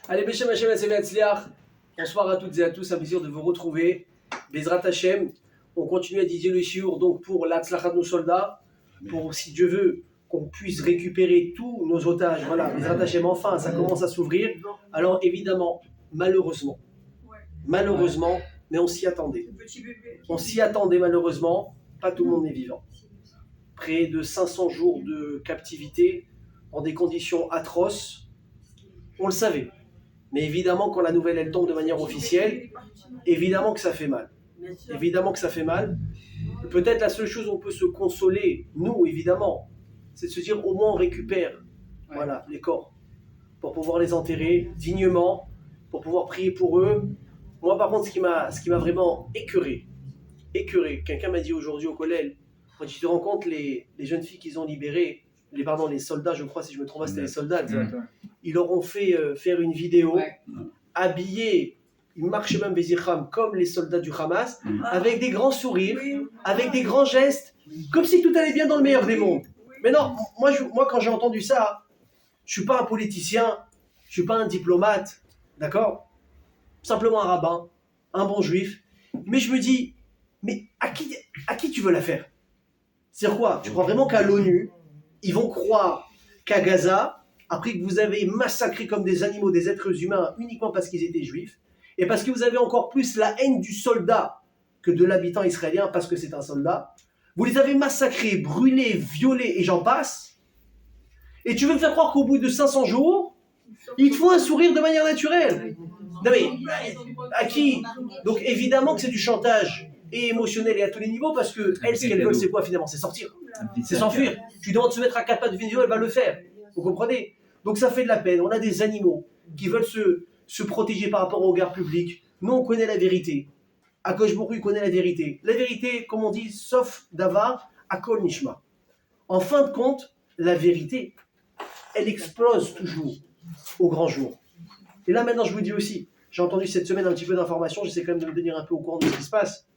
Allez, Beshem Hashem Hatzliach, bonsoir à toutes et à tous, un plaisir de vous retrouver. Bezrat Hashem, on continue à dédier le shiur donc pour l'Atzlachat de nos soldats, pour, si Dieu veut, qu'on puisse récupérer tous nos otages. Voilà, Bezrat Hashem, enfin, ça commence à s'ouvrir. Alors évidemment, malheureusement, mais on s'y attendait. On s'y attendait malheureusement, pas tout le monde est vivant. Près de 500 jours de captivité, dans des conditions atroces, on le savait. Mais évidemment, quand la nouvelle elle tombe de manière officielle, évidemment que ça fait mal. Évidemment que ça fait mal. Peut-être la seule chose où on peut se consoler, nous évidemment, c'est de se dire au moins on récupère voilà, les corps pour pouvoir les enterrer dignement, pour pouvoir prier pour eux. Moi par contre, ce qui m'a vraiment écœuré, quelqu'un m'a dit aujourd'hui au collège, quand tu te rends compte les jeunes filles qu'ils ont libérées, les soldats, je crois, si je me trompe pas, c'était les soldats. Ils leur ont fait faire une vidéo, habillés, ils marchaient même Bézicham comme les soldats du Hamas, avec des grands sourires, avec des grands gestes, comme si tout allait bien dans le meilleur des mondes. Mais non, moi quand j'ai entendu ça, je suis pas un politicien, je suis pas un diplomate, d'accord ? Simplement un rabbin, un bon juif. Mais je me dis, mais à qui tu veux la faire ? C'est quoi ? Tu crois vraiment qu'à l'ONU, ils vont croire qu'à Gaza, après que vous avez massacré comme des animaux des êtres humains uniquement parce qu'ils étaient juifs, et parce que vous avez encore plus la haine du soldat que de l'habitant israélien parce que c'est un soldat, vous les avez massacrés, brûlés, violés et j'en passe, et tu veux me faire croire qu'au bout de 500 jours, il te faut un sourire de manière naturelle. Non mais, à qui ? Donc évidemment que c'est du chantage et émotionnel et à tous les niveaux parce que elles, ce qu'elles veulent, c'est quoi finalement ? C'est sortir. C'est s'enfuir. Tu demandes de se mettre à 4 pattes de vidéo, elle va le faire. Vous comprenez ? Donc ça fait de la peine. On a des animaux qui veulent se protéger par rapport au regard public. Nous, on connaît la vérité. Akadosh Baruch Hu connaît la vérité. La vérité, comme on dit, sauf Davar, Akol Nishma. En fin de compte, la vérité, elle explose toujours au grand jour. Et là, maintenant, je vous dis aussi, j'ai entendu cette semaine un petit peu d'informations, j'essaie quand même de me tenir un peu au courant de ce qui se passe.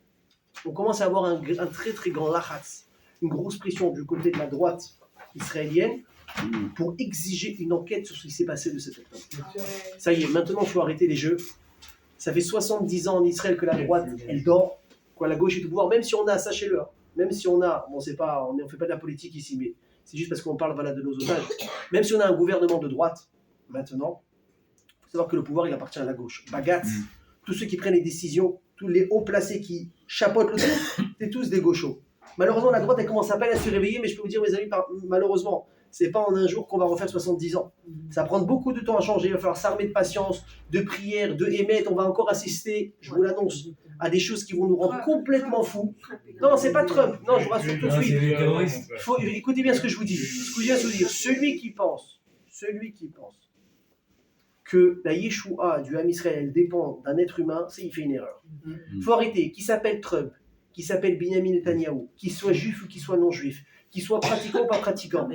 On commence à avoir un très très grand lachatz, une grosse pression du côté de la droite israélienne pour exiger une enquête sur ce qui s'est passé de cette octobre. Ça y est, maintenant il faut arrêter les jeux. Ça fait 70 ans en Israël que la droite, elle dort, quoi, la gauche est au pouvoir, même si on a, sachez-le, même si on a, bon c'est pas, on ne fait pas de la politique ici, mais c'est juste parce qu'on parle voilà, de nos otages, même si on a un gouvernement de droite, maintenant, il faut savoir que le pouvoir il appartient à la gauche. Bagatz, tous ceux qui prennent les décisions, tous les hauts placés qui chapeautent le tout, c'est tous des gauchos. Malheureusement, la droite, elle commence à peine à se réveiller, mais je peux vous dire, mes amis, malheureusement, c'est pas en un jour qu'on va refaire 70 ans. Ça va prendre beaucoup de temps à changer, il va falloir s'armer de patience, de prière, de émettre. On va encore assister, je vous l'annonce, à des choses qui vont nous rendre complètement fous. Non, c'est pas Trump, non, je vous rassure tout de suite. Écoutez bien ce que je vous dis. Ce que je viens de vous dire, celui qui pense que la Yeshua du Ham Israël dépend d'un être humain, il fait une erreur. Il faut arrêter. Qui s'appelle Trump, qui s'appelle Benjamin Netanyahu, qu'il soit juif ou qu'il soit non juif, qu'il soit pratiquant ou pas pratiquant.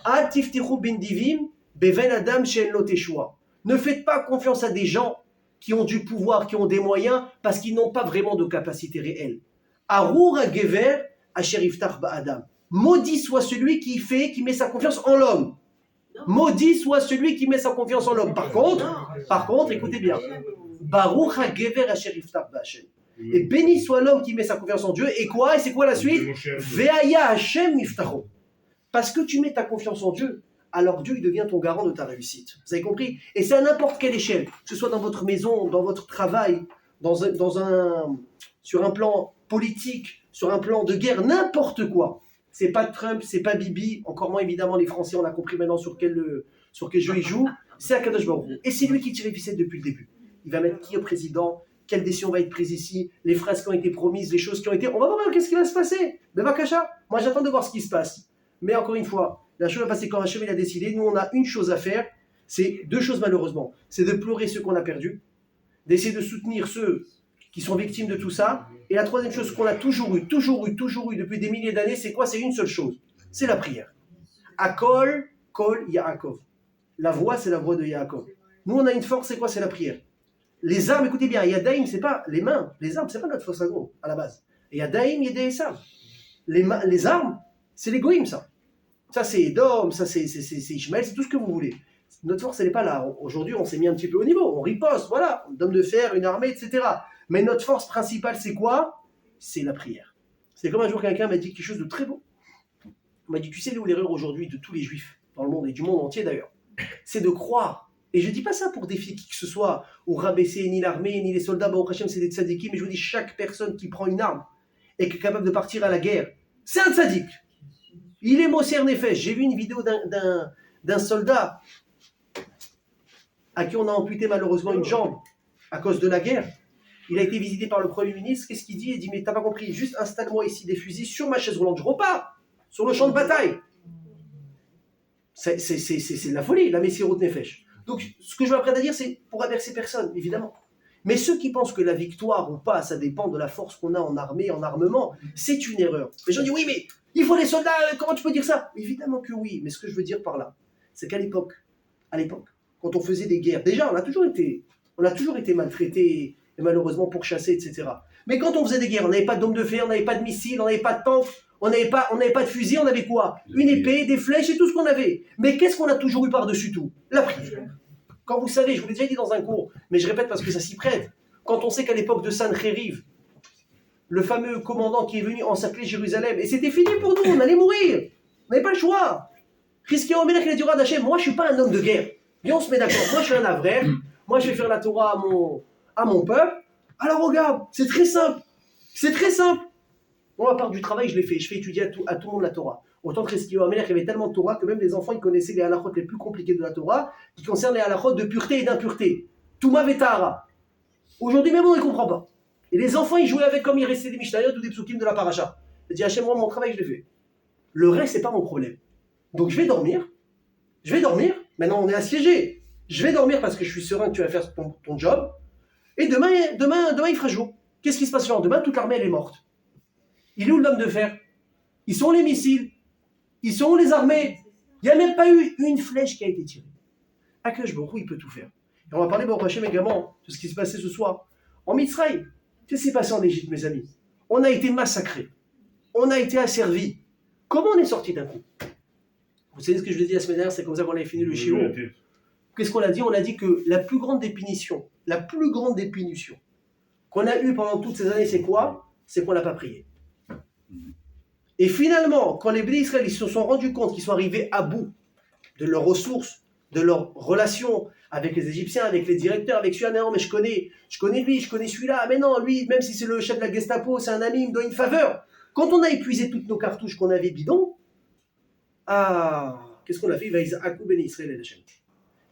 Al tiftiru bin divim beven adam she'en lo teshua. Ne faites pas confiance à des gens qui ont du pouvoir, qui ont des moyens, parce qu'ils n'ont pas vraiment de capacité réelle. Arur ha-gever asher iftach ba'adam. Maudit soit celui qui met sa confiance en l'homme. Maudit soit celui qui met sa confiance en l'homme. Par contre, écoutez bien. Baruch ha-gever asher iftach ba'Hashem. Et béni soit l'homme qui met sa confiance en Dieu. Et quoi ? Et c'est quoi la suite ? Ve'aya Hashem iftacho. Parce que tu mets ta confiance en Dieu, alors Dieu il devient ton garant de ta réussite. Vous avez compris ? Et c'est à n'importe quelle échelle, que ce soit dans votre maison, dans votre travail, sur un plan politique, sur un plan de guerre, n'importe quoi. C'est pas Trump, c'est pas Bibi, encore moins évidemment les Français, on a compris maintenant sur quel jeu ils jouent. C'est Akadosh Baruch Hu. Et c'est lui qui tire les ficelles depuis le début. Il va mettre qui au président ? Quelle décision va être prise ici, les phrases qui ont été promises, les choses qui ont été... On va voir qu'est-ce qui va se passer. Bevakasha, moi j'attends de voir ce qui se passe. Mais encore une fois, la chose va passer quand Hachem il a décidé. Nous on a une chose à faire, c'est deux choses malheureusement. C'est de pleurer ceux qu'on a perdus, d'essayer de soutenir ceux qui sont victimes de tout ça. Et la troisième chose qu'on a toujours eu depuis des milliers d'années, c'est quoi ? C'est une seule chose, c'est la prière. Akol, Kol, Yaakov. La voix, c'est la voix de Yaakov. Nous on a une force, c'est quoi ? C'est la prière. Les armes, écoutez bien, Yadaïm, c'est pas les mains. Les armes, c'est pas notre force à la base. Et Yadaïm, Yadé Esav. Les armes, c'est l'égoïme, ça. Ça, c'est Edom, ça, c'est Ishmaël, c'est tout ce que vous voulez. Notre force, elle n'est pas là. Aujourd'hui, on s'est mis un petit peu au niveau. On riposte, voilà. D'hommes de fer, une armée, etc. Mais notre force principale, c'est quoi? C'est la prière. C'est comme un jour, quelqu'un m'a dit quelque chose de très beau. Il m'a dit, tu sais où l'erreur aujourd'hui de tous les juifs, dans le monde et du monde entier d'ailleurs, c'est de croire. Et je ne dis pas ça pour défier qui que ce soit, ou rabaisser ni l'armée, ni les soldats, bah, au Hachem, c'est des tzadikim, mais je vous dis, chaque personne qui prend une arme et qui est capable de partir à la guerre, c'est un tzadik. Il est Moser Nefesh. J'ai vu une vidéo d'un soldat à qui on a amputé malheureusement une jambe à cause de la guerre. Il a été visité par le Premier ministre. Qu'est-ce qu'il dit? Il dit, mais t'as pas compris, juste installe-moi ici des fusils sur ma chaise roulante, je repars sur le champ de bataille. C'est de la folie, la Messirut Nefesh. Donc, ce que je veux apprendre à dire, c'est pour averser personne, évidemment. Mais ceux qui pensent que la victoire ou pas, ça dépend de la force qu'on a en armée, en armement, c'est une erreur. Les gens disent, oui, mais il faut des soldats, comment tu peux dire ça? Évidemment que oui, mais ce que je veux dire par là, c'est qu'à l'époque, quand on faisait des guerres, déjà, on a toujours été maltraités, et malheureusement pourchassés, etc. Mais quand on faisait des guerres, on n'avait pas d'hommes de fer, on n'avait pas de missiles, on n'avait pas de tanks, on n'avait pas de fusils, on avait quoi? Une épée, des flèches et tout ce qu'on avait. Mais qu'est-ce qu'on a toujours eu par-dessus tout? La prière. Quand vous savez, je vous l'ai déjà dit dans un cours, mais je répète parce que ça s'y prête, quand on sait qu'à l'époque de Sancheriv, le fameux commandant qui est venu encercler Jérusalem, et c'était fini pour nous, on allait mourir, on n'avait pas le choix. Risqué au Melech, il a dit, Hachem, moi je ne suis pas un homme de guerre. Bien, on se met d'accord, moi je suis un avraire, moi je vais faire la Torah à mon peuple. Alors regarde, c'est très simple. Moi, à part du travail, je l'ai fait. Je fais étudier à tout le monde la Torah. Autant que Risqué au Melech, il y avait tellement de Torah que même les enfants, ils connaissaient les halachot les plus compliqués de la Torah, qui concernent les halachot de pureté et d'impureté. Touma Vetahara. Aujourd'hui, même on ne comprend pas. Et les enfants, ils jouaient avec comme ils restaient des Mishnayot ou des psukim de la paracha. Je dis, Hachem, moi, mon travail, je l'ai fait. Le reste, c'est pas mon problème. Donc, je vais dormir. Maintenant, on est assiégé. Je vais dormir parce que je suis serein que tu vas faire ton job. Et demain, il fera jour. Qu'est-ce qui se passe demain? Toute l'armée, elle est morte. Il est où l'homme de fer? Ils sont où les missiles? Ils sont où les armées? Il n'y a même pas eu une flèche qui a été tirée. Akash Baruch Hu, il peut tout faire. Et on va parler, Baruch Hashem, également de ce qui s'est passé ce soir. En Mitzrayim, qu'est-ce qui s'est passé en Égypte, mes amis? On a été massacrés. On a été asservis. Comment on est sorti d'un coup? Vous savez ce que je vous ai dit la semaine dernière, c'est comme ça qu'on avait fini le shiur. Qu'est-ce qu'on a dit? On a dit que la plus grande des punitions qu'on a eue pendant toutes ces années, c'est quoi? C'est qu'on n'a pas prié. Et finalement, quand les Bnei Israël ils se sont rendus compte qu'ils sont arrivés à bout de leurs ressources, de leurs relations avec les Égyptiens, avec les directeurs, avec celui-là, non, mais je connais lui, je connais celui-là, mais non, lui, même si c'est le chef de la Gestapo, c'est un ami, il me doit une faveur. Quand on a épuisé toutes nos cartouches qu'on avait bidons, qu'est-ce qu'on a fait? Les Bnei Israël,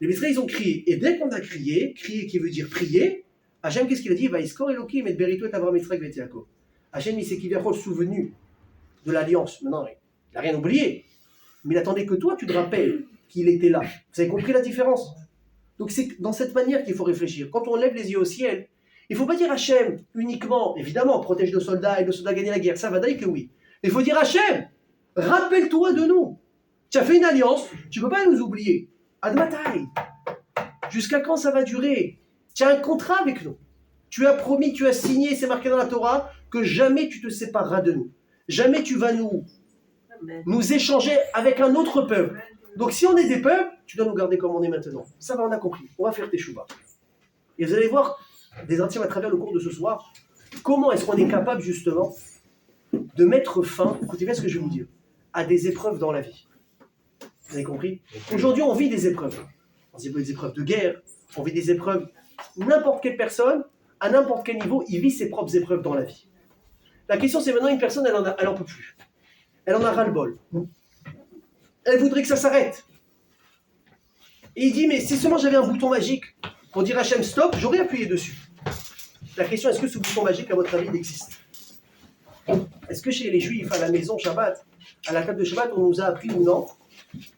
ils ont crié. Et dès qu'on a crié qui veut dire prier, Hachem, qu'est-ce qu'il a dit? Vaïskor Elohim et Berito et Abraham Yitzhak et Yaakov. Hachem, il s'est souvenu de l'alliance. Maintenant, il n'a rien oublié. Mais il attendait que toi, tu te rappelles qu'il était là. Vous avez compris la différence? Donc c'est dans cette manière qu'il faut réfléchir. Quand on lève les yeux au ciel, il ne faut pas dire Hachem uniquement, évidemment, protège nos soldats et nos soldats gagnent la guerre. Ça va dire que oui. Mais il faut dire Hachem, rappelle-toi de nous. Tu as fait une alliance, tu ne peux pas nous oublier. Admatai. Jusqu'à quand ça va durer? Tu as un contrat avec nous. Tu as promis, tu as signé, c'est marqué dans la Torah, que jamais tu te sépareras de nous. Jamais tu vas nous échanger avec un autre peuple. Donc si on est des peuples, tu dois nous garder comme on est maintenant. Ça va, on a compris. On va faire tes chouvas. Et vous allez voir des intimes à travers le cours de ce soir, comment est-ce qu'on est capable justement de mettre fin, écoutez bien ce que je vais vous dire, à des épreuves dans la vie. Vous avez compris? Aujourd'hui, on vit des épreuves. On vit des épreuves de guerre, on vit des épreuves. N'importe quelle personne, à n'importe quel niveau, il vit ses propres épreuves dans la vie. La question, c'est maintenant, une personne, elle en peut plus. Elle en a ras-le-bol. Elle voudrait que ça s'arrête. Et il dit, mais si seulement j'avais un bouton magique pour dire Hachem stop, j'aurais appuyé dessus. La question, est-ce que ce bouton magique, à votre avis, il existe? Est-ce que chez les Juifs, à la maison, Shabbat, à la table de Shabbat, on nous a appris ou non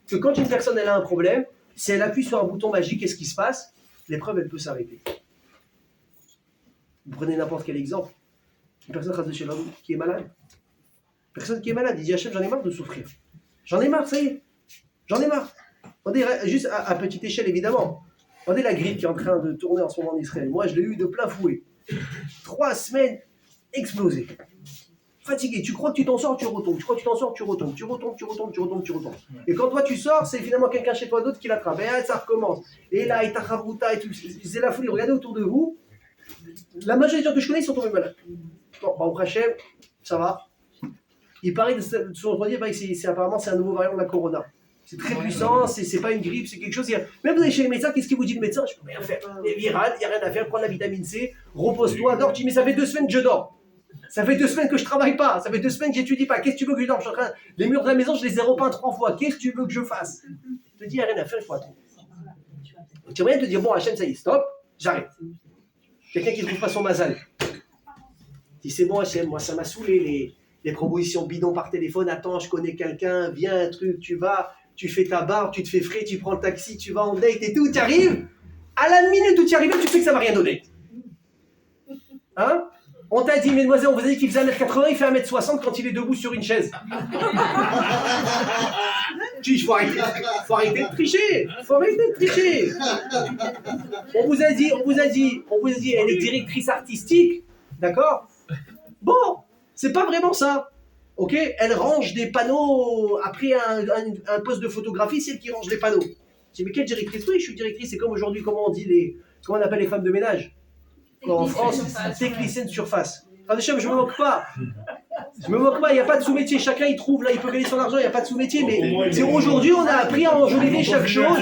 que quand une personne elle a un problème, si elle appuie sur un bouton magique, qu'est-ce qui se passe? L'épreuve, elle peut s'arrêter. Vous prenez n'importe quel exemple. Une personne qui est malade. Une personne qui est malade, il dit Hachem, j'en ai marre de souffrir. J'en ai marre, ça y est. J'en ai marre. Regardez, juste à petite échelle, évidemment. Regardez la grippe qui est en train de tourner en ce moment en Israël. Moi, je l'ai eu de plein fouet. 3 semaines explosées. fatigué. Tu crois que tu t'en sors, tu retombes. Tu crois que tu t'en sors, tu retombes. Tu retombes. Et quand toi tu sors, c'est finalement quelqu'un chez toi d'autre qui l'attrape. Et là, ça recommence. Et là, et ta chavruta et tout. C'est la folie. Regardez autour de vous. La majorité des gens que je connais, ils sont tombés malades. Bon, au Hachem, ça va. Il paraît que apparemment c'est un nouveau variant de la corona. C'est très puissant, c'est pas une grippe, c'est quelque chose. Même vous allez chez les médecins, qu'est-ce qu'il vous dit le médecin? Je peux rien faire. C'est viral, il n'y a rien à faire, prends la vitamine C, repose-toi, dors. Tu dis, mais ça fait 2 semaines que je dors. Ça fait 2 semaines que je travaille pas. Ça fait 2 semaines que j'étudie pas. Qu'est-ce que tu veux que je dorme? Les murs de la maison, je les ai repeints 3 fois. Qu'est-ce que tu veux que je fasse? Je te dis, il n'y a rien à faire, il faut attendre. Tu vas rien te dire, bon, Hachem, ça y est, stop, j'arrête. Quelqu'un qui ne trouve pas son mazal. Dis, c'est bon, Hachem, moi, ça m'a saoulé les propositions bidons par téléphone. Attends, je connais quelqu'un, viens, un truc, tu vas. Tu fais ta barre, tu te fais frais, tu prends le taxi, tu vas en date et tout, tu arrives. À la minute où tu arrives, tu sais que ça va rien donner. Hein? On t'a dit, mesdemoiselles, on vous a dit qu'il faisait 1m80, il fait 1m60 quand il est debout sur une chaise. Tu dis, faut arrêter de tricher. On vous a dit, elle est directrice artistique, d'accord? Bon, c'est pas vraiment ça. Ok, elle range des panneaux après un poste de photographie, c'est elle qui range les panneaux. Je dis, mais quelle directrice? Oui, je suis directrice, c'est comme aujourd'hui, comment on appelle les femmes de ménage? En France, technicienne de surface. Je me moque pas, il n'y a pas de sous-métier, chacun il trouve, là il peut gagner son argent, il n'y a pas de sous-métier, mais c'est aujourd'hui on a appris à enjoliver chaque chose.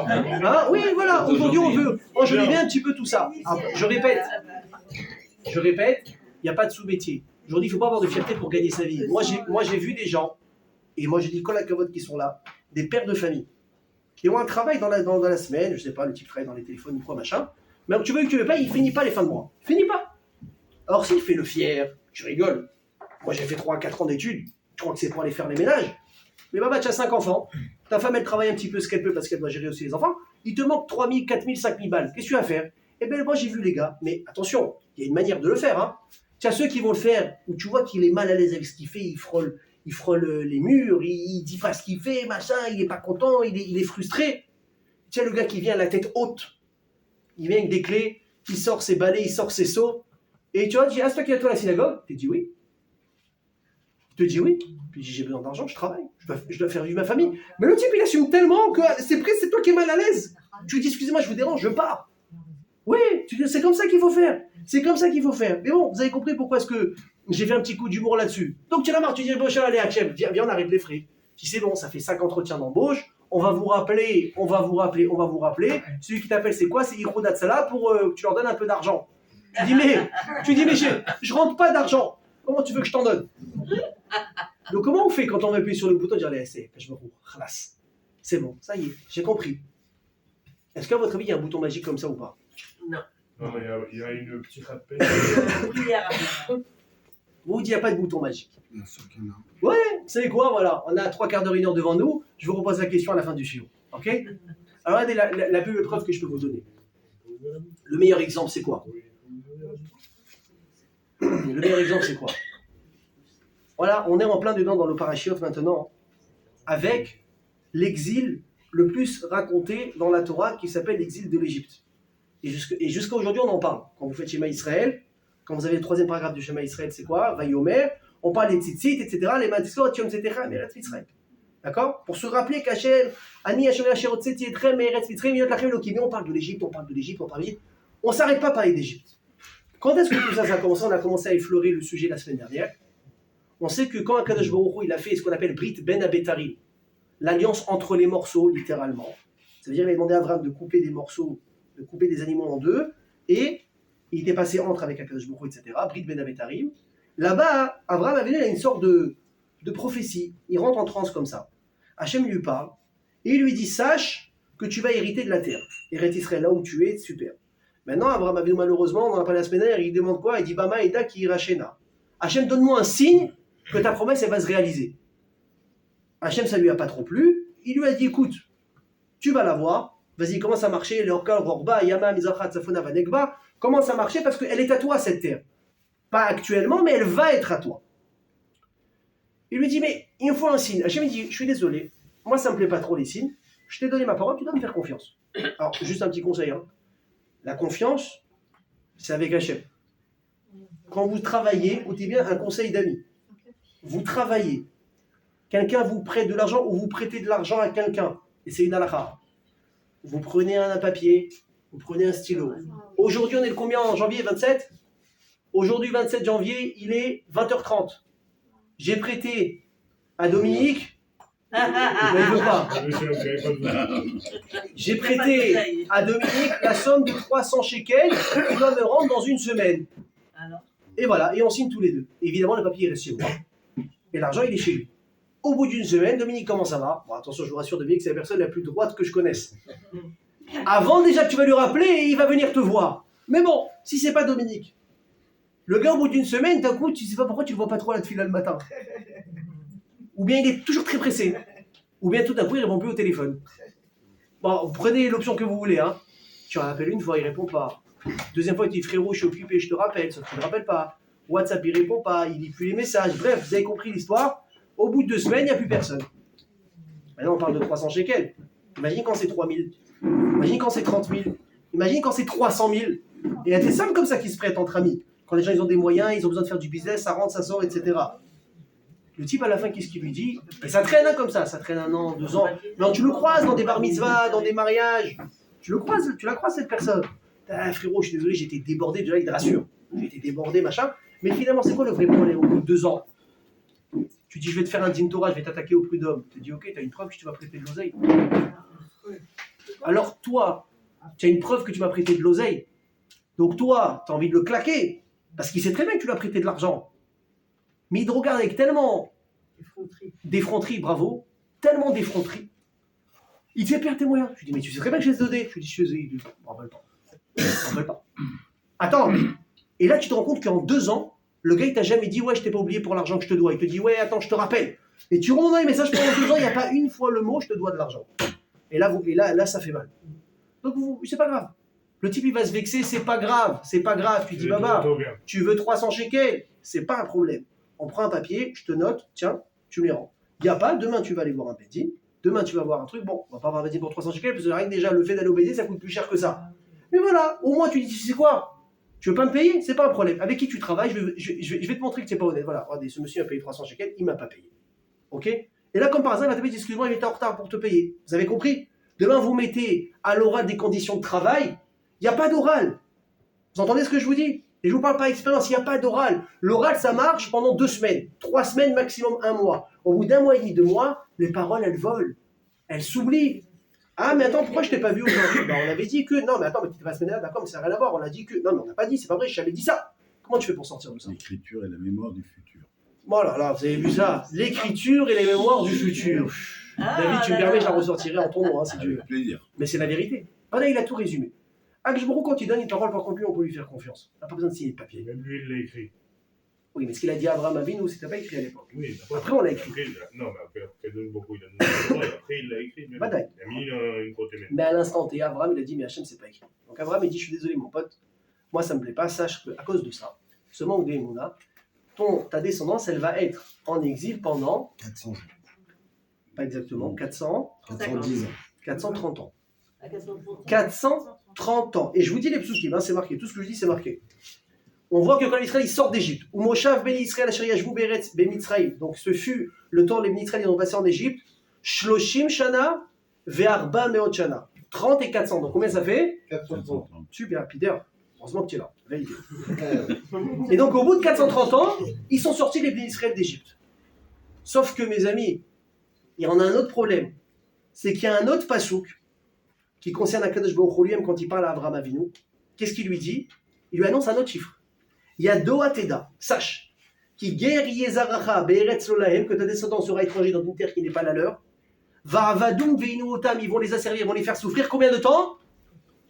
Hein? Oui, voilà, aujourd'hui on veut enjoliver un petit peu tout ça. Alors, je répète, il n'y a pas de sous-métier. Aujourd'hui, il ne faut pas avoir de fierté pour gagner sa vie. Moi, j'ai vu des gens, et moi, j'ai dit collègues qui sont là, des pères de famille, qui ont un travail dans la semaine, je ne sais pas, le type travaille dans les téléphones ou quoi, machin, mais tu veux que tu veux pas, il ne finit pas les fins de mois. Il ne finit pas. Alors, s'il fait le fier, tu rigoles. Moi, j'ai fait 3 à 4 ans d'études, je crois que c'est pour aller faire les ménages. Mais tu as 5 enfants, ta femme, elle travaille un petit peu ce qu'elle peut parce qu'elle doit gérer aussi les enfants, il te manque 3 000, 4 000, 5 000 balles. Qu'est-ce que tu vas faire? Eh bien, moi, j'ai vu les gars, mais attention, il y a une manière de le faire, hein. Tu as ceux qui vont le faire, où tu vois qu'il est mal à l'aise avec ce qu'il fait, il frôle les murs, il dit pas ce qu'il fait, machin, il est pas content, il est frustré. Tu as le gars qui vient à la tête haute, il vient avec des clés, il sort ses balais, il sort ses seaux, et tu vois, tu dis, ah, c'est toi qui es à toi à la synagogue? Tu te dis oui. Il te dit oui. Puis j'ai besoin d'argent, je travaille, je dois faire vivre ma famille. Mais le type, il assume tellement que c'est toi qui es mal à l'aise. Tu lui dis, excusez-moi, je vous dérange, je pars. Oui, c'est comme ça qu'il faut faire. C'est comme ça qu'il faut faire. Mais bon, vous avez compris pourquoi est-ce que j'ai fait un petit coup d'humour là-dessus. Donc tu l'as marre, tu dis, bon, allez, Hachem, viens, on arrête les frais. Si c'est bon, ça fait 5 entretiens d'embauche, on va vous rappeler. Celui qui t'appelle, c'est quoi? C'est Hiro Datsala pour que tu leur donnes un peu d'argent. Tu dis, mais je rentre pas d'argent. Comment tu veux que je t'en donne? Donc comment on fait quand on va appuyer sur le bouton et dire, allez, c'est bon, ça y est, j'ai compris. Est-ce qu'à votre avis, il y a un bouton magique comme ça ou pas? Non. Non, mais il y a une petite rappel. Vous dites, il n'y a pas de bouton magique. Bien sûr qu'il y en a. Ouais, vous savez quoi, voilà, on a 3 quarts d'heure, 1 heure devant nous, je vous repose la question à la fin du chiot. Ok? Alors regardez la plus belle preuve que je peux vous donner. Le meilleur exemple, c'est quoi? Voilà, on est en plein dedans dans le parashiot maintenant, avec l'exil le plus raconté dans la Torah qui s'appelle l'exil de l'Égypte. Et jusqu'à aujourd'hui, on en parle. Quand vous faites Shema Israël, quand vous avez le 3e paragraphe du Shema Israël, c'est quoi? Vayomer, on parle des tzitzit, etc. Les matisco, atiom, etc. Mais Eretz Mitzrayim. D'accord? Pour se rappeler qu'Hachem, Ani Hachem Hachem Otzeti Etrem, Eretz Mitzrayim, Yot Lachem Elokim. Mais on parle de l'Égypte. On ne s'arrête pas à parler d'Égypte. Quand est-ce que tout ça a commencé? On a commencé à effleurer le sujet la semaine dernière. On sait que quand Akadosh Baruch Hu, il a fait ce qu'on appelle Brit Ben Abetarim, l'alliance entre les morceaux, littéralement. Ça veut dire qu'il a demandé à Abraham de couper des morceaux, de couper des animaux en deux, et il était passé entre avec Akadosh Baruch Hu, etc. Brit Ben Abetarim. Là-bas, Abraham avait une sorte de prophétie. Il rentre en transe comme ça. Hachem lui parle, et il lui dit, sache que tu vas hériter de la terre. Eretz Israël, là où tu es, super. Maintenant, Abraham Avinu, malheureusement, on en a parlé la semaine dernière, il demande quoi? Il dit, Bama Eda ki irachena. Hachem, donne-moi un signe que ta promesse, elle va se réaliser. Hachem, ça lui a pas trop plu. Il lui a dit, écoute, tu vas la voir. Vas-y, commence à marcher. Commence à marcher parce qu'elle est à toi, cette terre. Pas actuellement, mais elle va être à toi. Il lui dit, mais il me faut un signe. Hachem dit, je suis désolé. Moi, ça me plaît pas trop les signes. Je t'ai donné ma parole, tu dois me faire confiance. Alors, juste un petit conseil. Hein. La confiance, c'est avec Hachem. Quand vous travaillez, écoutez bien un conseil d'amis. vous travaillez, quelqu'un vous prête de l'argent ou vous prêtez de l'argent à quelqu'un, et c'est une halakha. Vous prenez un papier, vous prenez un stylo. Aujourd'hui, on est le combien en janvier 27? Aujourd'hui, 27 janvier, il est 20h30. J'ai prêté à Dominique. Mais il veut pas. J'ai prêté à Dominique la somme de 300 shekels qui doit me rendre dans une semaine. Et voilà, et on signe tous les deux. Évidemment, le papier reste chez moi. Et l'argent, il est chez lui. Au bout d'une semaine, Dominique, comment ça va? Bon, attention, je vous rassure, Dominique, c'est la personne la plus droite que je connaisse. Avant déjà que tu vas lui rappeler, il va venir te voir. Mais bon, si c'est pas Dominique, le gars, au bout d'une semaine, d'un coup, tu sais pas pourquoi tu le vois pas trop à la file le matin. Ou bien il est toujours très pressé. Ou bien tout d'un coup, il répond plus au téléphone. Bon, prenez l'option que vous voulez. Hein. Tu en appelles une fois, il répond pas. Deuxième fois, il dit frérot, je suis occupé, je te rappelle. Sauf qu'il ne rappelle pas. WhatsApp, il répond pas. Il lit plus les messages. Bref, vous avez compris l'histoire. Au bout de 2 semaines, il n'y a plus personne. Maintenant, on parle de 300 shekels. Imagine quand c'est 3000. Imagine quand c'est 30 000. Imagine quand c'est 300 000. Et il y a des sommes comme ça qui se prêtent entre amis. Quand les gens ils ont des moyens, ils ont besoin de faire du business, ça rentre, ça sort, etc. Le type à la fin, qu'est-ce qu'il lui dit? Et ça traîne hein, comme ça traîne 1 an, 2 ans. Non, tu le croises dans des bar mitzvahs, dans des mariages. Tu la croises cette personne. Ah, frérot, je suis désolé, j'étais débordé, déjà il te rassure. J'étais débordé, machin. Mais finalement, c'est quoi le vrai problème au bout de 2 ans? Tu dis, je vais te faire un din Torah, je vais t'attaquer au prud'homme. Tu te dis, ok, tu as une preuve que tu m'as prêté de l'oseille. Alors toi, tu as une preuve que tu m'as prêté de l'oseille. Donc toi, tu as envie de le claquer. Parce qu'il sait très bien que tu lui as prêté de l'argent. Mais il te regarde avec tellement d'effronterie, bravo, tellement d'effronterie. Il te fait perdre tes moyens. Je lui dis, mais tu sais très bien que je laisse donner. Je lui dis, je ne me rappelle pas. Attends, et là tu te rends compte qu'en 2 ans, le gars il t'a jamais dit, ouais, je t'ai pas oublié pour l'argent que je te dois. Il te dit, ouais, attends, je te rappelle. Et tu remontes dans les messages pendant 2 ans, il n'y a pas une fois le mot, je te dois de l'argent. Et là, ça fait mal. Donc, c'est pas grave. Le type, il va se vexer, c'est pas grave. Tu dis, Baba, tu veux 300 shekels, c'est pas un problème. On prend un papier, je te note, tiens, tu me les rends. Il n'y a pas, demain, tu vas aller voir un pédine, demain, tu vas voir un truc, bon, on va pas avoir un pédine pour 300 shekels, parce que rien que déjà, le fait d'aller au pédine, ça coûte plus cher que ça. Mais voilà, au moins, tu dis, tu sais quoi? Tu veux pas me payer? C'est pas un problème. Avec qui tu travailles, je vais te montrer que tu n'es pas honnête. Voilà, regardez, ce monsieur a payé 300 shekels, il m'a pas payé. Ok? Et là, comme par hasard, il va te dire, excuse-moi, il était en retard pour te payer. Vous avez compris? Demain, vous mettez à l'oral des conditions de travail, il n'y a pas d'oral. Vous entendez ce que je vous dis? Et je ne vous parle pas d'expérience, il n'y a pas d'oral. L'oral, ça marche pendant 2 semaines, 3 semaines, maximum 1 mois. Au bout d'1 mois et demi, 2 mois, les paroles, elles volent. Elles s'oublient. Ah, mais attends, pourquoi je ne t'ai pas vu aujourd'hui? Ben, on avait dit que... Non, mais attends, mais tu t'es pas la semaine dernière, d'accord, mais ça n'a rien à voir. On a dit que... Non, mais on n'a pas dit, c'est pas vrai, je t'avais dit ça. Comment tu fais pour sortir de ça? L'écriture et la mémoire du futur. Voilà, là, vous avez vu ça? L'écriture et les mémoires du futur. David, tu me permets, je la ressortirai en ton nom, hein, si tu veux. Avec plaisir. Mais c'est la vérité. Voilà, il a tout résumé. Akjbrou, quand il donne une parole, par contre, lui, on peut lui faire confiance. On n'a pas besoin de signer de papier. Même lui, il l'a écrit. Oui, mais ce qu'il a dit à Abraham Avinu, c'était pas écrit à l'époque. Oui, après, on l'a écrit. Non, mais après, il donne beaucoup. Il a donné après, il l'a écrit. Même. Badaï. Il a mis une côté même. Mais à l'instant T, Abraham, il a dit, mais Hachem, c'est pas écrit. Donc Abraham, il dit, je suis désolé, mon pote. Moi, ça me plaît pas. Sache qu'à cause de ça, ce manque de Emouna, ta descendance, elle va être en exil pendant 400 ans. Pas exactement, 410 ans. 430 ans. 430 ans. Et je vous dis les psukim, hein, c'est marqué. Tout ce que je dis, c'est marqué. On voit que quand l'Israël sort d'Égypte, ou Moshav ben Israël asher yashvu beretz ben Mitzrayim, donc ce fut le temps où les Israël ont passé en Égypte, Shloshim shana ve'arba meot shana. 30 et 400. Donc combien ça fait? 430 ans. Super, Peter. Heureusement que tu es là. Validé. Et donc au bout de 430 ans, ils sont sortis les Israël d'Égypte. Sauf que mes amis, il y en a un autre problème. C'est qu'il y a un autre pasouk qui concerne Akadosh Baruch Hu lui-même quand il parle à Abraham Avinu. Qu'est-ce qu'il lui dit? Il lui annonce un autre chiffre. Il y a Doateda, sache, qui guerre Yezaracha Be'eretz Lolahem, que ta descendance sera étranger dans une terre qui n'est pas la leur. Va'avadum ve'inu otam, ils vont les asservir, ils vont les faire souffrir. Combien de temps?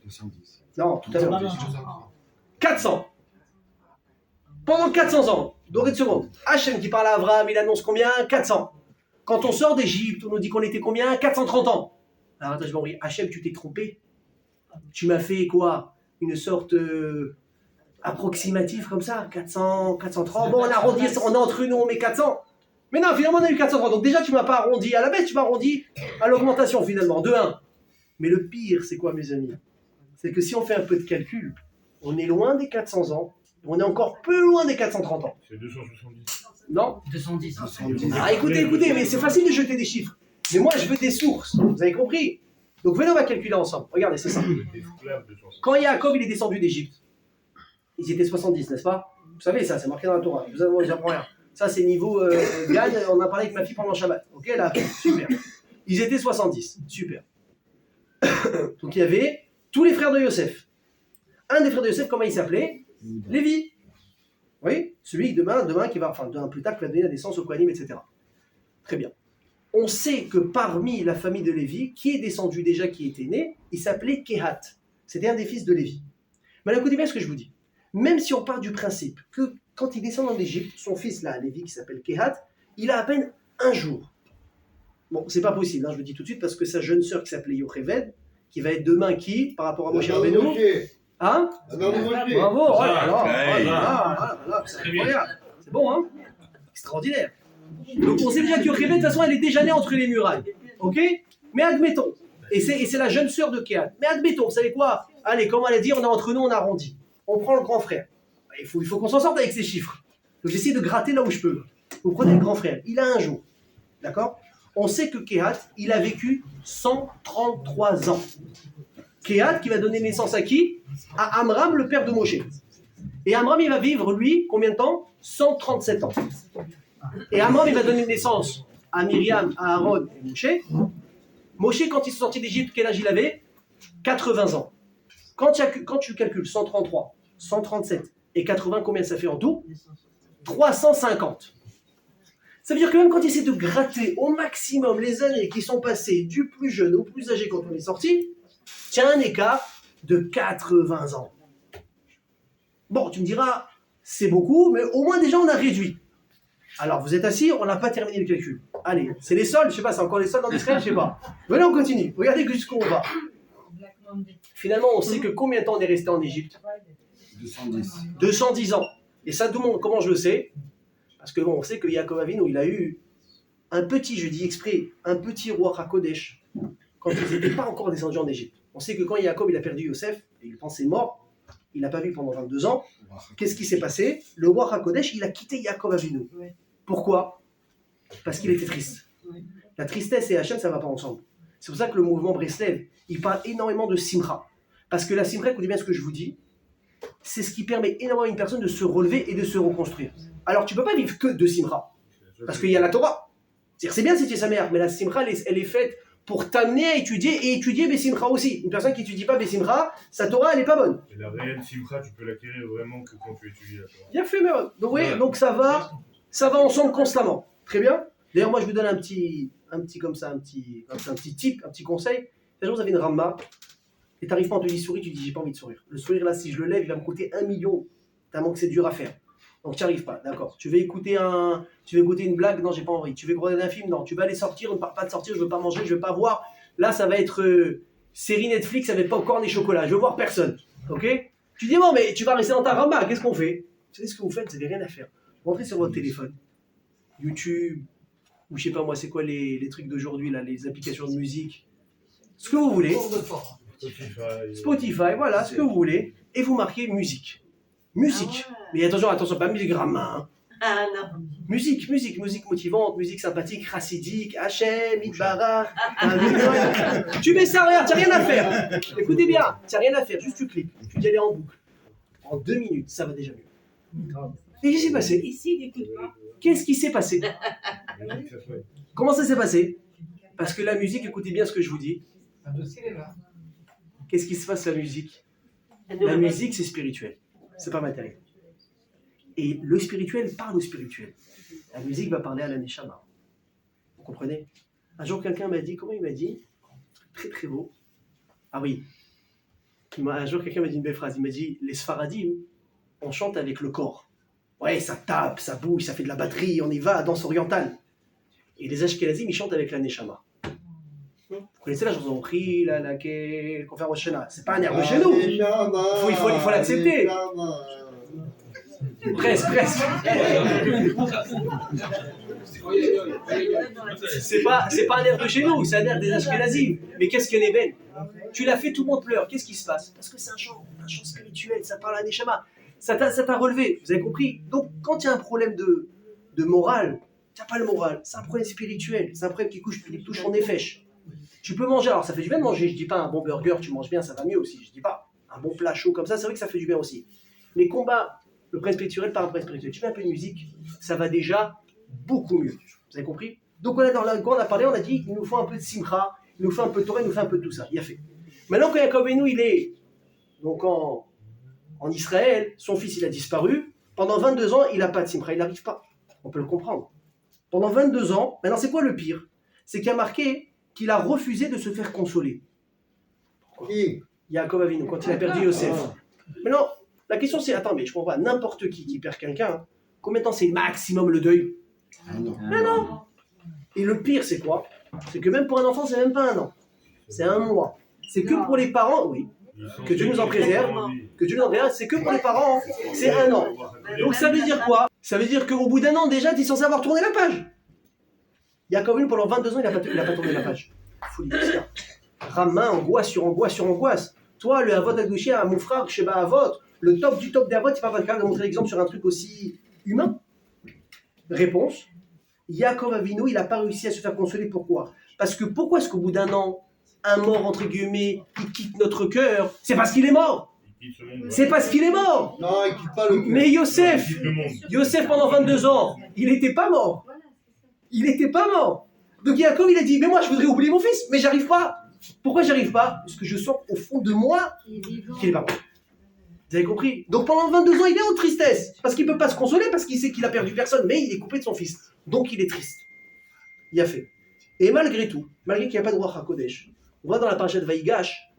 210. Non, tout à l'heure. 400. Pendant 400 ans. Donc une seconde. Hachem qui parle à Abraham, il annonce combien? 400. Quand on sort d'Égypte, on nous dit qu'on était combien? 430 ans. Alors attends, je vais envoyer. Hachem, tu t'es trompé. Tu m'as fait quoi? Une sorte approximative comme ça? 400, 430. Bon, on arrondit, on est entre nous, on met 400. Mais non, finalement, on a eu 430. Donc déjà, tu m'as pas arrondi à la baisse, tu m'as arrondi à l'augmentation finalement, de 1. Mais le pire, c'est quoi, mes amis? C'est que si on fait un peu de calcul, on est loin des 400 ans, on est encore peu loin des 430 ans. C'est 270. Non? 210. Ah, écoutez, mais c'est facile de jeter des chiffres. Mais moi, je veux des sources. Vous avez compris? Donc, venez, on va calculer ensemble. Regardez, c'est ça. Esclave de chance. Quand Yaakov il est descendu d'Égypte, ils étaient 70, n'est-ce pas? Vous savez ça, c'est marqué dans la Torah. Vous j'apprends rien. Ça, c'est niveau Gad. On a parlé avec ma fille pendant le Shabbat. Ok, là, super. Ils étaient 70, super. Donc, il y avait tous les frères de Yosef. Un des frères de Yosef, comment il s'appelait? Lévi. Oui, celui demain qui va, enfin, demain plus tard, qui va donner la naissance au Kohanim, etc. Très bien. On sait que parmi la famille de Lévi, qui est descendu déjà, qui était né, il s'appelait Kehat. C'était un des fils de Lévi. Mais écoutez bien ce que je vous dis. Même si on part du principe que quand il descend en Égypte, son fils là, Lévi, qui s'appelle Kehat, il a à peine un jour. Bon, c'est pas possible, hein, je le dis tout de suite, parce que sa jeune sœur qui s'appelait Yocheved, qui va être demain qui, par rapport à Moshe Rabbeinu, hein? Bravo, oh là là, c'est incroyable. C'est bon, hein? Extraordinaire. Donc on sait déjà que Yocheved, de toute façon, elle est déjà née entre les murailles. Ok? Mais admettons. Et c'est la jeune sœur de Kehat. Mais admettons, vous savez quoi? Allez, comme elle a dit, on a entre nous, on arrondit. On prend le grand frère. Il faut qu'on s'en sorte avec ces chiffres. Donc j'essaie de gratter là où je peux. Vous prenez le grand frère. Il a un jour. D'accord? On sait que Kehat, il a vécu 133 ans. Kehat qui va donner naissance à qui? À Amram, le père de Moshe. Et Amram, il va vivre, lui, combien de temps? 137 ans. Et Amram, il va donner naissance à Myriam, à Aaron et Moshe. Moshe, quand ils sont sortis d'Égypte, quel âge il avait? 80 ans. Quand tu calcules 133, 137 et 80, combien ça fait en tout? 350. Ça veut dire que même quand il essaie de gratter au maximum les années qui sont passées du plus jeune au plus âgé quand on est sorti, tu as un écart de 80 ans. Bon, tu me diras, c'est beaucoup, mais au moins déjà on a réduit. Alors vous êtes assis, on n'a pas terminé le calcul. Allez, c'est les soldes, je sais pas, c'est encore les soldes en Israël, je sais pas. Venez, on continue. Regardez jusqu'où on va. Finalement, on sait que combien de temps on est resté en Égypte? 210. 210 ans. Et ça, comment je le sais? Parce que bon, on sait que Yaakov Avinu, il a eu un petit, je dis exprès, un petit roi HaKodesh, quand ils n'étaient pas encore descendus en Égypte. On sait que quand Yaakov il a perdu Yosef, et il pensait mort, il n'a pas vu pendant 22 ans, qu'est-ce qui s'est passé? Le roi HaKodesh, il a quitté Yaakov Avinu. Pourquoi? Parce qu'il était triste. La tristesse et Hachem, ça ne va pas ensemble. C'est pour ça que le mouvement Breslev, il parle énormément de Simra. Parce que la Simra, écoutez bien ce que je vous dis, c'est ce qui permet énormément à une personne de se relever et de se reconstruire. Alors tu ne peux pas vivre que de Simra. Parce qu'il y a la Torah. C'est bien si tu es sa mère, mais la Simra, elle est faite pour t'amener à étudier et étudier Bessimra aussi. Une personne qui n'étudie pas Bessimra, sa Torah, elle n'est pas bonne. Et la réelle Simcha, tu peux l'acquérir vraiment que quand tu étudies la Torah. Bien fait, mais donc, oui, donc ça va ensemble constamment. Très bien. D'ailleurs, moi, je vous donne un petit tip, un petit conseil. Un jour, vous avez une ramma et tu n'arrives pas à te dire sourire, tu dis j'ai pas envie de sourire. Le sourire, là, si je le lève, il va me coûter 1 million. Tellement que c'est dur à faire. Donc, tu n'y arrives pas, d'accord. Tu veux écouter une blague? Non, j'ai pas envie. Tu veux regarder un film? Non. Tu vas aller sortir? On ne parle pas de sortir, je veux pas manger, je veux pas voir. Là, ça va être série Netflix avec popcorn et chocolat. Je veux voir personne. Ok? Tu dis bon, mais tu vas rester dans ta ramma. Qu'est-ce qu'on fait? Vous savez ce que vous faites? Vous n'avez rien à faire. Vous rentrez sur votre téléphone, YouTube, ou je sais pas moi, c'est quoi les trucs d'aujourd'hui là, les applications de musique. Ce que vous voulez. Spotify, voilà, ce que vous voulez. Et vous marquez musique. Musique. Ah ouais. Mais attention, pas musique gramma. Hein. Ah non. Musique motivante, musique sympathique, chassidique, Hachem, Itbara. Tu mets ça, regarde, tu n'as rien à faire. Écoutez bien, tu n'as rien à faire, juste tu cliques. Tu dis aller en boucle. En 2 minutes, ça va déjà mieux. Et qu'est-ce qui s'est passé? Ici, il n'écoute pas. Qu'est-ce qui s'est passé? Comment ça s'est passé? Parce que la musique, écoutez bien ce que je vous dis. Qu'est-ce qui se passe la musique? La musique, c'est spirituel. C'est pas matériel. Et le spirituel parle au spirituel. La musique va parler à la neshama. Vous comprenez? Un jour, quelqu'un m'a dit, comment il m'a dit? Très très beau. Ah oui. Un jour, quelqu'un m'a dit une belle phrase. Il m'a dit, les Sfaradim, on chante avec le corps. Ouais, ça tape, ça bouge, ça fait de la batterie, on y va, danse orientale. Et les Ashkenazim, ils chantent avec la neshama. Vous connaissez la chanson qu'on fait à Rosh Hashanah? C'est pas un air de chez nous. Il faut l'accepter. Presque. C'est pas un air de chez nous, c'est un air des Ashkenazim. Mais qu'est-ce qu'elle est belle? Tu l'as fait, tout le monde pleure. Qu'est-ce qui se passe? Parce que c'est un chant spirituel, ça parle à Neshama. Ça t'a relevé, vous avez compris? Donc, quand il y a un problème de morale. Tu n'as pas le moral. C'est un problème spirituel. C'est un problème qui touche ton nefesh. Tu peux manger. Alors, ça fait du bien de manger. Je dis pas un bon burger, tu manges bien, ça va mieux aussi. Je dis pas un bon plat chaud comme ça, c'est vrai que ça fait du bien aussi. Mais combat le problème spirituel par un problème spirituel. Tu mets un peu de musique, ça va déjà beaucoup mieux. Vous avez compris? Donc, quand on a parlé, on a dit il nous faut un peu de simcha, il nous faut un peu de Torah, il nous faut un peu de tout ça. Il a fait. Maintenant, quand Yaakov Avinu, il est donc en Israël, son fils, il a disparu. Pendant 22 ans, il n'a pas de simcha, il n'arrive pas. On peut le comprendre. Pendant 22 ans, maintenant, c'est quoi le pire? C'est qu'il y a marqué qu'il a refusé de se faire consoler. Pourquoi? Yaakov Avinu, quand il a perdu Yosef. Maintenant, la question c'est, attends, mais je comprends pas, n'importe qui perd quelqu'un, hein, combien de temps c'est maximum le deuil? Mais non. Et le pire, c'est quoi? C'est que même pour un enfant, c'est même pas un an. C'est un mois. C'est que pour les parents, oui. Que Dieu nous en préserve. Que Dieu nous en préserve, c'est que pour les parents, hein, c'est un an. Donc ça veut dire quoi? Ça veut dire qu'au bout d'un an, déjà, tu es censé avoir tourné la page. Yaakov Avinu, pendant 22 ans, il n'a pas tourné la page. Folie de ça. Ramin, angoisse sur angoisse sur angoisse. Toi, le Avot Agouché à mon frère, Sheba Avot, le top du top des Avot, c'est pas capable de montrer l'exemple sur un truc aussi humain. Réponse, Yaakov Avinu, il n'a pas réussi à se faire consoler. Pourquoi? Parce que pourquoi est-ce qu'au bout d'un an, un mort, entre guillemets, il quitte notre cœur? C'est parce qu'il est mort. C'est parce qu'il est mort. Non, il quitte pas le cœur. Mais Yosef, pendant 22 ans, il n'était pas mort. Il n'était pas mort. Donc Yaakov, il a dit, mais moi, je voudrais oublier mon fils, mais j'arrive pas. Pourquoi j'arrive pas? Parce que je sens au fond de moi qu'il est pas mort. Vous avez compris? Donc pendant 22 ans, il est en tristesse. Parce qu'il ne peut pas se consoler, parce qu'il sait qu'il a perdu personne, mais il est coupé de son fils. Donc il est triste. Il a fait. Et malgré tout, malgré qu'il n'y a pas de roi HaKodesh, on voit dans la parasha de Vaïgash,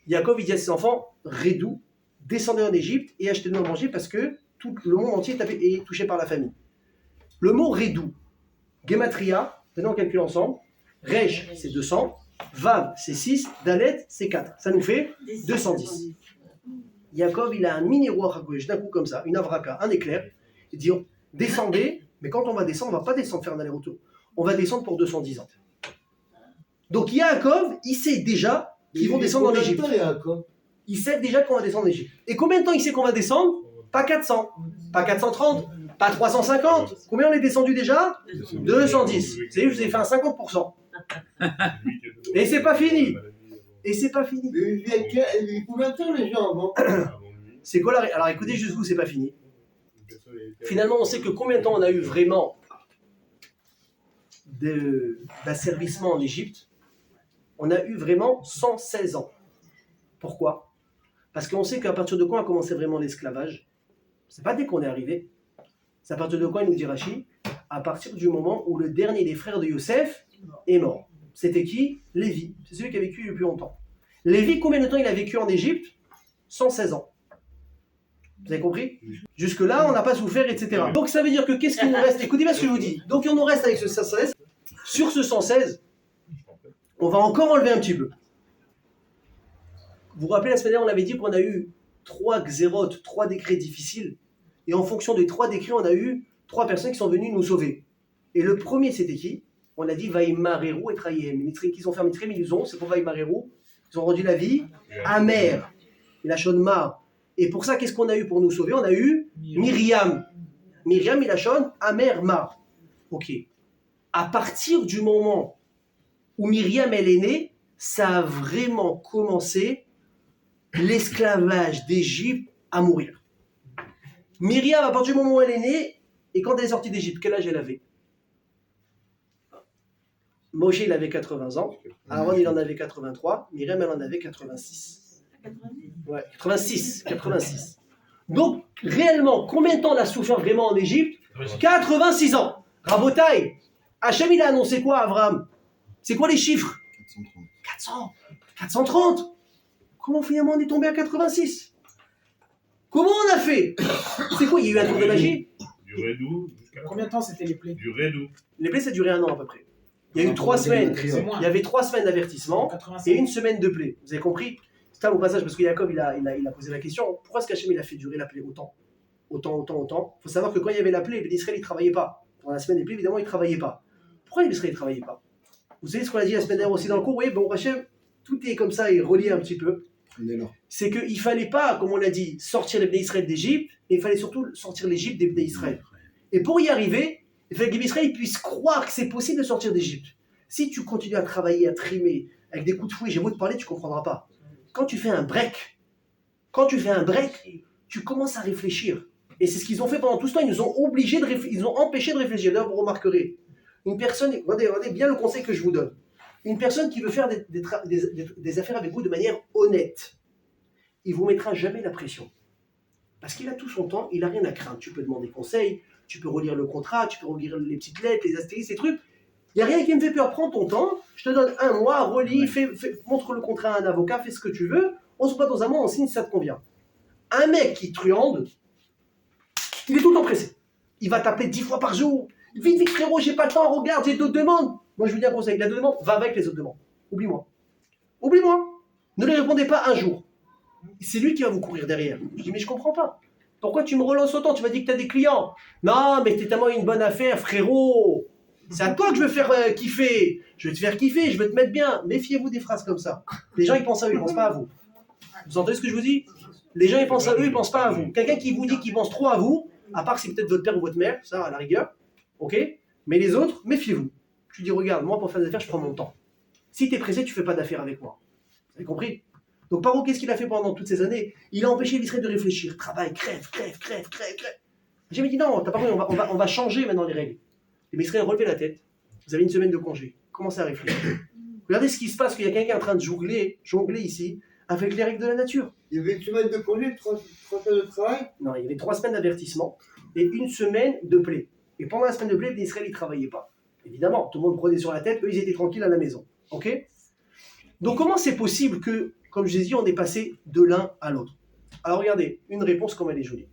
Yaakov, il dit à ses enfants, Redou, descendez en Égypte et achetez-nous à manger parce que tout le monde entier est touché par la famine. Le mot Redou, Gematria, maintenant on calcule ensemble, Resh, c'est 200, Vav, c'est 6, Dalet, c'est 4. Ça nous fait 210. Yaakov, il a un mini roi HaKodesh, d'un coup comme ça, une avraka, un éclair. Il dit, descendez, mais quand on va descendre, on ne va pas descendre faire un aller-retour. On va descendre pour 210 ans. Donc Yaakov, il sait déjà qu'ils vont descendre en Égypte. Il sait déjà qu'on va descendre en Égypte. Et combien de temps il sait qu'on va descendre? Pas 400, pas 430, pas 350. Combien on est descendu déjà? 210. C'est je vous ai fait un 50%. Et c'est pas fini. Et c'est pas fini. Combien de temps les gens avant? C'est quoi la... Alors écoutez jusqu'où c'est pas fini. Finalement, on sait que combien de temps on a eu vraiment d'asservissement en Égypte? On a eu vraiment 116 ans. Pourquoi? Parce qu'on sait qu'à partir de quand a commencé vraiment l'esclavage? C'est pas dès qu'on est arrivé. C'est à partir de quand, il nous dit Rashi? À partir du moment où le dernier des frères de Yosef est mort. C'était qui? Lévi. C'est celui qui a vécu depuis longtemps. Lévi, combien de temps il a vécu en Égypte? 116 ans. Vous avez compris? Jusque-là, on n'a pas souffert, etc. Donc ça veut dire que qu'est-ce qu'il nous reste? Écoutez bien ce que je vous dis. Donc on nous reste avec ce 116. Sur ce 116, on va encore enlever un petit peu. Vous vous rappelez, la semaine dernière, on avait dit qu'on a eu 3 xérotes, 3 décrets difficiles. Et en fonction des 3 décrets, on a eu 3 personnes qui sont venues nous sauver. Et le premier, c'était qui? On a dit Vaïmareru et Traïem. Les Mitzrim qui ont fait un Mitzrim, ils ont, c'est pour Vaïmareru. Ils ont rendu la vie amère. Et la Shon Mar. Et pour ça, qu'est-ce qu'on a eu pour nous sauver? On a eu Myriam. Myriam, il a Shon Amer Mar. Ok. À partir du moment où Myriam, elle est née, ça a vraiment commencé l'esclavage d'Égypte à mourir. Myriam, à partir du moment où elle est née, et quand elle est sortie d'Égypte, quel âge elle avait? Moshe, il avait 80 ans. Aaron, il en avait 83. Myriam, elle en avait 86. Ouais, 86. Donc, réellement, combien de temps on a souffert vraiment en Égypte? 86 ans. Rabotai, Hachem, il a annoncé quoi à Abraham? C'est quoi les chiffres? 430. 430. Comment finalement on est tombé à 86? Comment on a fait? C'est quoi? Il y a eu un tour de magie? Du Redou. Combien de temps c'était les plaies? Du Redou. Les plaies, ça a duré un an à peu près. Il y a eu 3 semaines. Il y avait 3 semaines d'avertissement et 1 semaine de plaie. Vous avez compris? C'est ça au passage, parce que Yaakov, il a posé la question. Pourquoi est-ce qu'Hachem, il a fait durer la plaie autant? Il faut savoir que quand il y avait la plaie, les Israël, ils ne travaillaient pas. Pendant la semaine des plaies, évidemment, ils ne travaillaient pas. Pourquoi les Israël ne travaillaient pas? Vous savez ce qu'on a dit la semaine dernière aussi dans le cours? Oui, bon, Hachem, tout est comme ça et relié un petit peu. C'est qu'il ne fallait pas, comme on l'a dit, sortir les Bnei Israël d'Égypte, mais il fallait surtout sortir l'Égypte des Bnei Israël. Et pour y arriver, Il fait que Israël puisse croire que c'est possible de sortir d'Égypte. Si tu continues à travailler, à trimer, avec des coups de fouet, j'ai beau te parler, tu ne comprendras pas. Quand tu fais un break, tu commences à réfléchir. Et c'est ce qu'ils ont fait pendant tout ce temps, ils nous ont obligés de réfléchir, ils ont empêché de réfléchir. D'ailleurs, vous remarquerez, une personne, regardez bien le conseil que je vous donne. Une personne qui veut faire des affaires avec vous de manière honnête, il ne vous mettra jamais la pression. Parce qu'il a tout son temps, il n'a rien à craindre. Tu peux demander conseil, tu peux relire le contrat, tu peux relire les petites lettres, les astérisques, ces trucs. Il n'y a rien qui me fait peur. Prends ton temps, je te donne un mois, relis, montre le contrat à un avocat, fais ce que tu veux. On se bat dans un mois, on signe si ça te convient. Un mec qui truande, il est tout le temps pressé. Il va t'appeler 10 fois par jour. Vite, vite, frérot, j'ai pas le temps, regarde, j'ai d'autres demandes. Moi, je vous dis un conseil, la demande, va avec les autres demandes. Oublie-moi. Oublie-moi. Ne lui répondez pas un jour. C'est lui qui va vous courir derrière. Je dis, mais je comprends pas. Pourquoi tu me relances autant? Tu m'as dit que tu as des clients. Non, mais t'es tellement une bonne affaire, frérot. C'est à toi que je veux faire kiffer. Je vais te faire kiffer, je veux te mettre bien. Méfiez-vous des phrases comme ça. Les gens, ils pensent à eux, ils pensent pas à vous. Vous entendez ce que je vous dis? Les gens, ils pensent à eux, ils pensent pas à vous. Quelqu'un qui vous dit qu'il pense trop à vous, à part si c'est peut-être votre père ou votre mère, ça, à la rigueur, ok? Mais les autres, méfiez-vous. Tu dis, regarde, moi, pour faire des affaires, je prends mon temps. Si tu es pressé, tu fais pas d'affaires avec moi. Vous avez compris? Donc, Paro, qu'est-ce qu'il a fait pendant toutes ces années? Il a empêché l'Israël de réfléchir. Travail, crève. J'ai dit, non, t'as pas compris, on va changer maintenant les règles. Les Israël, relevez la tête. Vous avez une semaine de congé. Commencez à réfléchir. Regardez ce qui se passe, qu'il y a quelqu'un en train de jongler ici avec les règles de la nature. Il y avait une semaine de congé, 3 semaines de travail. Non, il y avait 3 semaines d'avertissement et une semaine de plaie. Et pendant la semaine de plaie, les Israéliens ne travaillaient pas. Évidemment, tout le monde prenait sur la tête, eux, ils étaient tranquilles à la maison. Ok? Donc, comment c'est possible que, comme je l'ai dit, on est passé de l'un à l'autre? Alors, regardez, une réponse comme elle est jolie.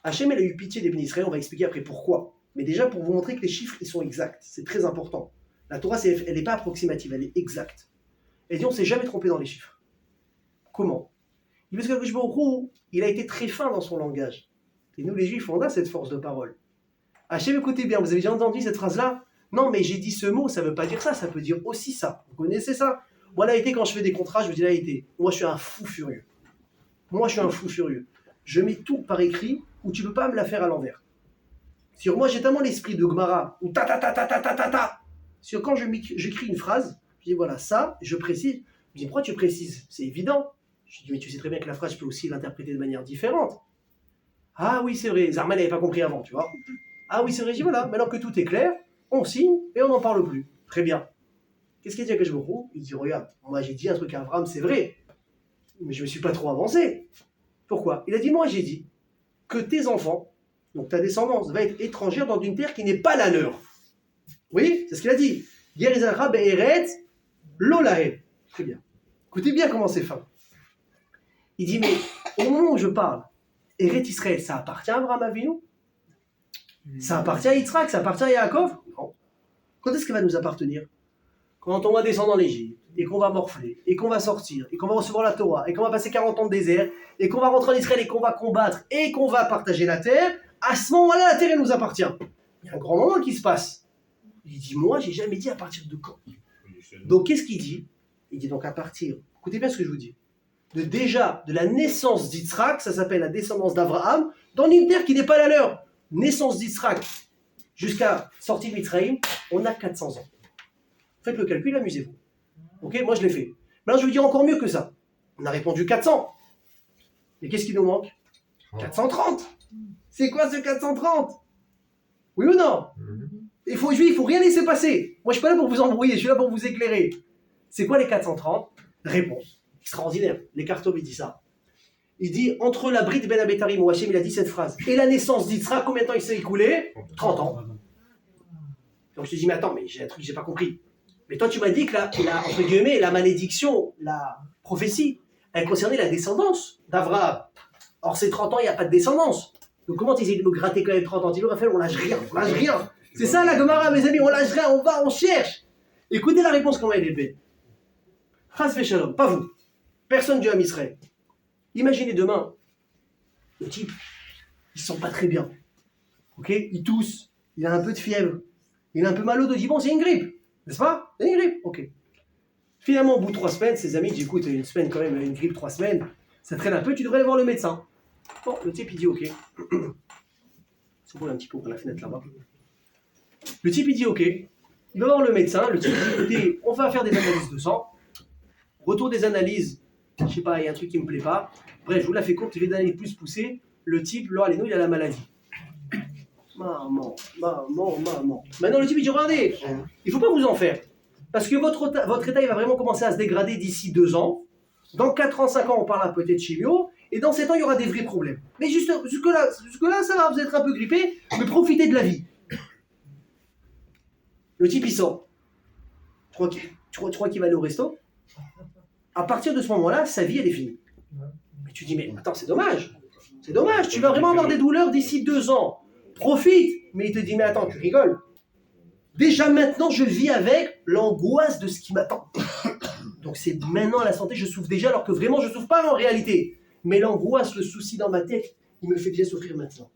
Hachem, elle a eu pitié des bénis Israël, on va expliquer après pourquoi. Mais déjà, pour vous montrer que les chiffres, ils sont exacts. C'est très important. La Torah, elle n'est pas approximative, elle est exacte. Elle dit, on ne s'est jamais trompé dans les chiffres. Comment? Parce que Akadosh Baruch Hu, il a été très fin dans son langage. Et nous, les Juifs, on a cette force de parole. Hachem, écoutez bien, vous avez déjà entendu cette phrase-là? Non, mais j'ai dit ce mot, ça ne veut pas dire ça peut dire aussi ça. Vous connaissez ça? Moi, la vérité, quand je fais des contrats, je vous dis la vérité. Moi, je suis un fou furieux. Je mets tout par écrit où tu ne peux pas me la faire à l'envers. Sur moi, j'ai tellement l'esprit de Gemara, ou ta. Sur quand j'écris une phrase, je dis voilà, ça, je précise. Je dis pourquoi tu précises? C'est évident. Je dis mais tu sais très bien que la phrase, je peux aussi l'interpréter de manière différente. Ah oui, c'est vrai, Zarman n'avait pas compris avant, tu vois. Ah oui, c'est vrai, je dis voilà, maintenant que tout est clair, on signe et on n'en parle plus. Très bien. Qu'est-ce qu'il dit à Kajbourou? Il dit regarde, moi j'ai dit un truc à Abraham, c'est vrai, mais je ne me suis pas trop avancé. Pourquoi? Il a dit moi j'ai dit que tes enfants, donc ta descendance, va être étrangère dans une terre qui n'est pas la leur. Oui, c'est ce qu'il a dit. Yerizara be'eretz lolahem. Très bien. Écoutez bien comment c'est fin. Il dit, mais au moment où je parle, Eretz Israël, ça appartient à Abraham Avinu? Ça appartient à Yitzhak? Ça appartient à Yaakov? Non. Quand est-ce qu'elle va nous appartenir? Quand on va descendre en Égypte, et qu'on va morfler, et qu'on va sortir, et qu'on va recevoir la Torah, et qu'on va passer 40 ans de désert, et qu'on va rentrer en Israël, et qu'on va combattre, et qu'on va partager la terre, à ce moment-là, la terre, elle nous appartient. Il y a un grand moment qui se passe. Il dit, moi, j'ai jamais dit à partir de quand. Donc, qu'est-ce qu'il dit? Il dit donc à partir, écoutez bien ce que je vous dis, de la naissance d'Yitzhak, ça s'appelle la descendance d'Abraham, dans une terre qui n'est pas la leur. Naissance d'Yitzhak jusqu'à sortie de Mitzrayim, on a 400 ans. Faites le calcul, amusez-vous. Ok, moi je l'ai fait. Maintenant je vais vous dire encore mieux que ça. On a répondu 400. Mais qu'est-ce qui nous manque? 430. C'est quoi ce 430? Oui ou non? Il faut rien laisser passer. Moi je suis pas là pour vous embrouiller, je suis là pour vous éclairer. C'est quoi les 430? Réponse. Extraordinaire. Les cartons, il dit ça. Il dit, entre la Brit Ben Abetarim, où Hachem il a dit cette phrase, et la naissance d'Yitzhak, combien de temps il s'est écoulé? 30 ans. Donc je te dis, mais attends, mais j'ai un truc que j'ai pas compris. Mais toi tu m'as dit que entre guillemets, la malédiction, la prophétie, elle concernait la descendance d'Avraham. Or ces 30 ans, il n'y a pas de descendance. Donc comment tu essaies de me gratter quand même 30 ans? Dis-le, Raphaël, on lâche rien. C'est ça la Gemara, mes amis, on lâche rien, on cherche. Écoutez la réponse qu'on va élever. Chas v'shalom, pas vous. Personne du Ham Israël. Imaginez demain, le type, il se sent pas très bien. Ok? Il tousse, il a un peu de fièvre, il a un peu mal au dos, il dit bon, c'est une grippe, n'est-ce pas? C'est une grippe, ok. Finalement, au bout de 3 semaines, ses amis disent écoute, une semaine quand même, une grippe, 3 semaines, ça traîne un peu, tu devrais aller voir le médecin. Bon, le type il dit ok. C'est bon, un petit peu ouvrir la fenêtre là-bas. Le type, il dit ok. Il va voir le médecin. Le type dit écoutez, on va faire des analyses de sang. Retour des analyses, je sais pas, il y a un truc qui me plaît pas. Bref, je vous la fais courte, je vais d'analyses plus poussées. Le type, Laura Leno, il a la maladie. Maman. Maintenant, le type, il dit regardez, il faut pas vous en faire. Parce que votre état, il va vraiment commencer à se dégrader d'ici 2 ans. Dans 4 ans, 5 ans, on parlera peut-être chimio. Et dans 7 ans, il y aura des vrais problèmes. Mais jusque-là, ça va, vous êtes un peu grippé, mais profitez de la vie. Le type, il sort. Tu crois qu'il va aller au resto? À partir de ce moment-là, sa vie, elle est finie. Mais tu dis, mais attends, c'est dommage. C'est dommage, tu vas vraiment avoir des douleurs d'ici 2 ans. Profite. Mais il te dit, mais attends, tu rigoles. Déjà maintenant, je vis avec l'angoisse de ce qui m'attend. Donc c'est maintenant à la santé, je souffre déjà, alors que vraiment, je ne souffre pas en réalité. Mais l'angoisse, le souci dans ma tête, il me fait déjà souffrir maintenant.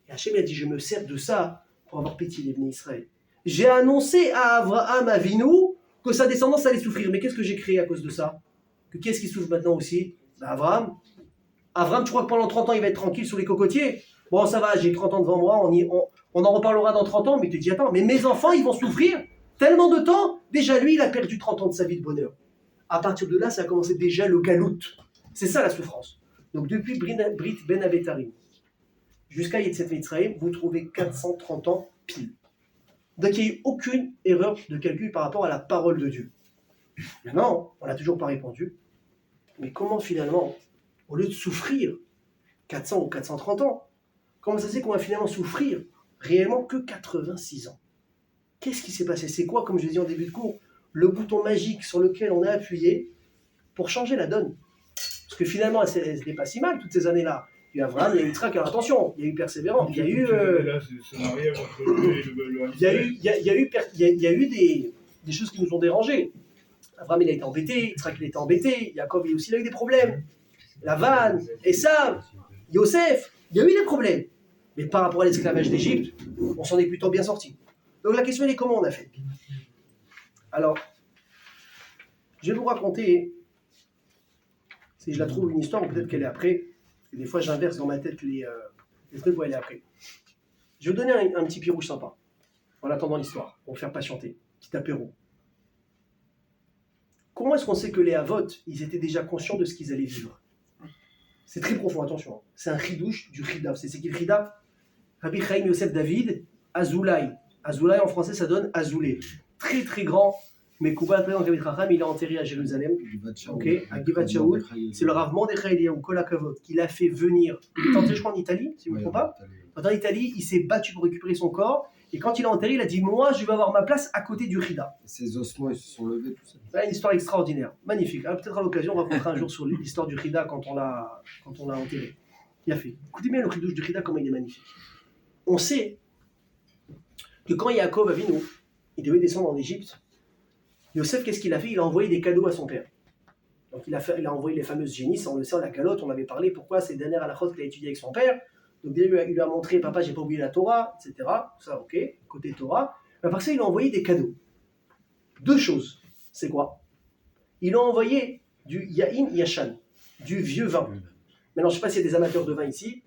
Et Hachem a dit, je me sers de ça pour avoir pitié des bénis Israël. J'ai annoncé à Abraham Avinu que sa descendance allait souffrir. Mais qu'est-ce que j'ai créé à cause de ça? Qu'est-ce qui souffre maintenant aussi? Abraham. Abraham, tu crois que pendant 30 ans, il va être tranquille sur les cocotiers? Bon, ça va, j'ai 30 ans devant moi, on en reparlera dans 30 ans, mais tu te dis, attends, mais mes enfants, ils vont souffrir tellement de temps. Déjà, lui, il a perdu 30 ans de sa vie de bonheur. À partir de là, ça a commencé déjà le galout. C'est ça la souffrance. Donc, depuis Brit Ben Abetarim jusqu'à Yetset Mitzrayim, vous trouvez 430 ans pile. Donc, il n'y a eu aucune erreur de calcul par rapport à la parole de Dieu. Maintenant, on n'a toujours pas répondu. Mais comment finalement, au lieu de souffrir 400 ou 430 ans, comment ça se fait qu'on va finalement souffrir réellement que 86 ans? Qu'est-ce qui s'est passé? C'est quoi, comme je l'ai dit en début de cours, le bouton magique sur lequel on a appuyé pour changer la donne? Parce que finalement, elle n'était pas si mal toutes ces années-là. Il y a Abraham, il y a eu Yitzhak, alors attention, il y a eu persévérance, il y a eu... Il y a eu des choses qui nous ont dérangés. Abraham, il a été embêté, Yitzhak, il a été embêté, Yaakov, il a eu des problèmes. Lavan, Esav, Yosef, il y a eu des problèmes. Mais par rapport à l'esclavage d'Égypte, on s'en est plutôt bien sorti. Donc la question est comment on a fait? Alors, je vais vous raconter, si je la trouve une histoire, ou peut-être qu'elle est après, parce que des fois j'inverse dans ma tête les trucs où elle est après. Je vais vous donner un petit pirouge sympa, en attendant l'histoire, pour faire patienter, petit apéro. Comment est-ce qu'on sait que les Havot, ils étaient déjà conscients de ce qu'ils allaient vivre? C'est très profond, attention. C'est un chidouche du chida. C'est qui le chida? Rabbi Chaim Yosef David, Azoulay. Azoulay en français, ça donne Azoulay. Très très grand. Mais Koubal, président Rabbi Chacham, il est enterré à Jérusalem. Ok, à Givat Shaoul. C'est le Rav Mordechai Eliyahu Kol HaKavod qui l'a fait venir. Il est enterré, je crois, en Italie, si je ne me trompe pas. En Italie, il s'est battu pour récupérer son corps. Et quand il est enterré, il a dit, moi, je vais avoir ma place à côté du Chida. Ses ossements, ils se sont levés, tout ça. C'est une histoire extraordinaire, magnifique. Alors, peut-être à l'occasion, on racontera un jour sur l'histoire du Chida quand on l'a enterré. Il a fait. Écoutez bien le chidouche du Chida, comment il est magnifique. On sait que quand Yaakov Avinu, il devait descendre en Égypte, Yosef, qu'est-ce qu'il a fait? Il a envoyé des cadeaux à son père. Donc il a envoyé les fameuses génisses, on le sait, la calotte, on avait parlé pourquoi ces dernières halachot qu'il a étudié avec son père. Donc il lui a montré, papa, j'ai pas oublié la Torah, etc. Ça, ok, côté Torah. Mais après ça, il a envoyé des cadeaux. 2 choses. C'est quoi? Il a envoyé du Yahin Yashan, du vieux vin. Maintenant, je ne sais pas s'il y a des amateurs de vin ici.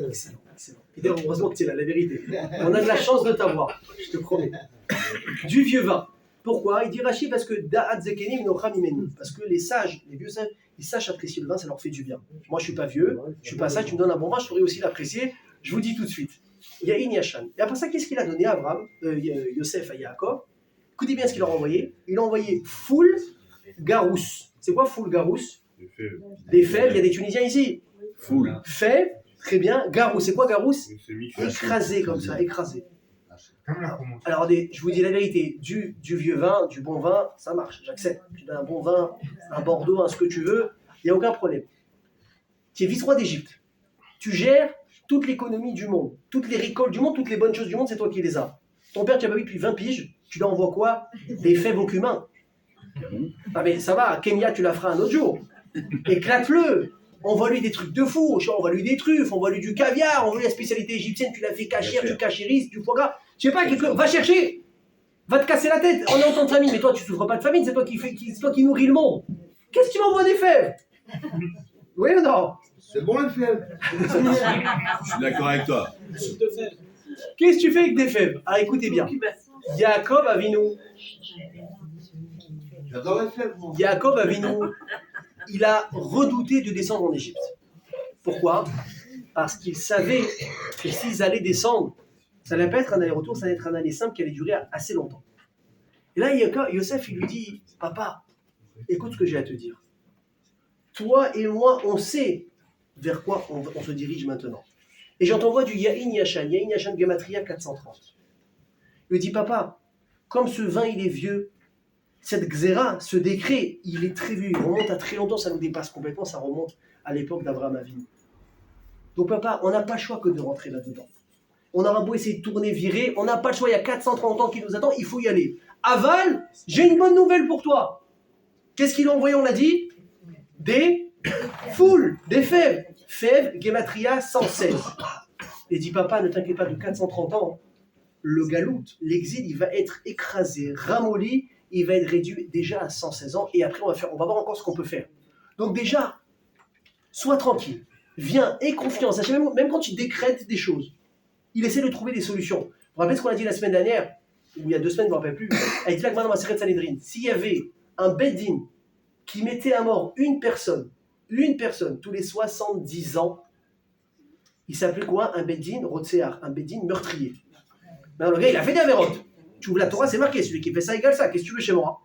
Excellent, excellent. Et d'ailleurs, heureusement que tu es là, la vérité. On a de la chance de t'avoir, je te promets. Du vieux vin. Pourquoi? Il dit Rachid parce que Da'at Zekenim Nocham Imenu. Parce que les sages, les vieux sages, ils sachent apprécier le vin, ça leur fait du bien. Moi, je ne suis pas vieux, je ne suis pas sage, tu me donnes un bon vin, je pourrais aussi l'apprécier. Je vous dis tout de suite. Yahin Yashan. Et après ça, qu'est-ce qu'il a donné à Abraham, Yosef à Yaakov? Écoutez bien ce qu'il leur a envoyé. Il a envoyé Foul Garousse. C'est quoi Foul Garousse? Des fèves, il y a des Tunisiens ici. Foule. Fèves, très bien. Garousse, c'est quoi Garousse? Écrasé comme ça, écrasé. Alors, je vous dis la vérité, du vieux vin, du bon vin, ça marche, j'accepte. Tu donnes un bon vin, un Bordeaux, ce que tu veux, il n'y a aucun problème. Tu es vice-roi d'Égypte. Tu gères toute l'économie du monde, toutes les récoltes du monde, toutes les bonnes choses du monde, c'est toi qui les as. Ton père, tu n'as pas vu depuis 20 piges, tu lui envoies quoi? Des fèves au cumin. Ah mais ça va, Kenya, tu la feras un autre jour. Éclate-le. Envoie-lui des trucs de fou, envoie-lui des truffes, envoie-lui du caviar, envoie-lui la spécialité égyptienne, tu l'as fait cachère, tu cachérises, du foie gras. Je sais pas, va chercher, va te casser la tête. On est en temps de famine, mais toi tu souffres pas de famine, c'est toi qui nourris le monde. Qu'est-ce que tu m'envoies des fèves? Oui ou non? C'est bon le fève. Je suis d'accord avec toi. Qu'est-ce que tu fais avec des fèves? Ah, écoutez bien. Yaakov Avinu, J'adore le fève, moi. Yaakov Avinu, il a redouté de descendre en Égypte. Pourquoi? Parce qu'il savait que s'ils allaient descendre, ça n'allait pas être un aller-retour, ça allait être un aller simple qui allait durer assez longtemps. Et là, Yosef, il lui dit, papa, écoute ce que j'ai à te dire. Toi et moi, on sait vers quoi on se dirige maintenant. Et j'entends du Yahin Yashan Gematria 430. Il lui dit, papa, comme ce vin il est vieux, cette xéra, ce décret, il est très vieux, il remonte à très longtemps, ça nous dépasse complètement, ça remonte à l'époque d'Abraham Avinu. Donc papa, on n'a pas le choix que de rentrer là-dedans. On aura beau essayer de tourner, virer, on n'a pas le choix, il y a 430 ans qui nous attend, il faut y aller. Aval, j'ai une bonne nouvelle pour toi. Qu'est-ce qu'il a envoyé, on l'a dit? Des foules, des fèves. Fèves, Gematria 116. Il dit, papa, ne t'inquiète pas, de 430 ans, le galout, l'exil, il va être écrasé, ramolli, il va être réduit déjà à 116 ans, et après on va voir encore ce qu'on peut faire. Donc déjà, sois tranquille, viens, aie confiance. Même quand tu décrètes des choses, il essaie de trouver des solutions. Vous vous rappelez ce qu'on a dit la semaine dernière, ou il y a 2 semaines, je ne me rappelle plus, elle dit là que maintenant, Maseret Sanhedrin, s'il y avait un Beddin qui mettait à mort une personne, tous les 70 ans, il s'appelait quoi? Un Beddin Rotsear, un Beddin meurtrier. Alors le gars, il a fait des avérotes. Tu ouvres la Torah, c'est marqué, celui qui fait ça égale ça. Qu'est-ce que tu veux chez moi?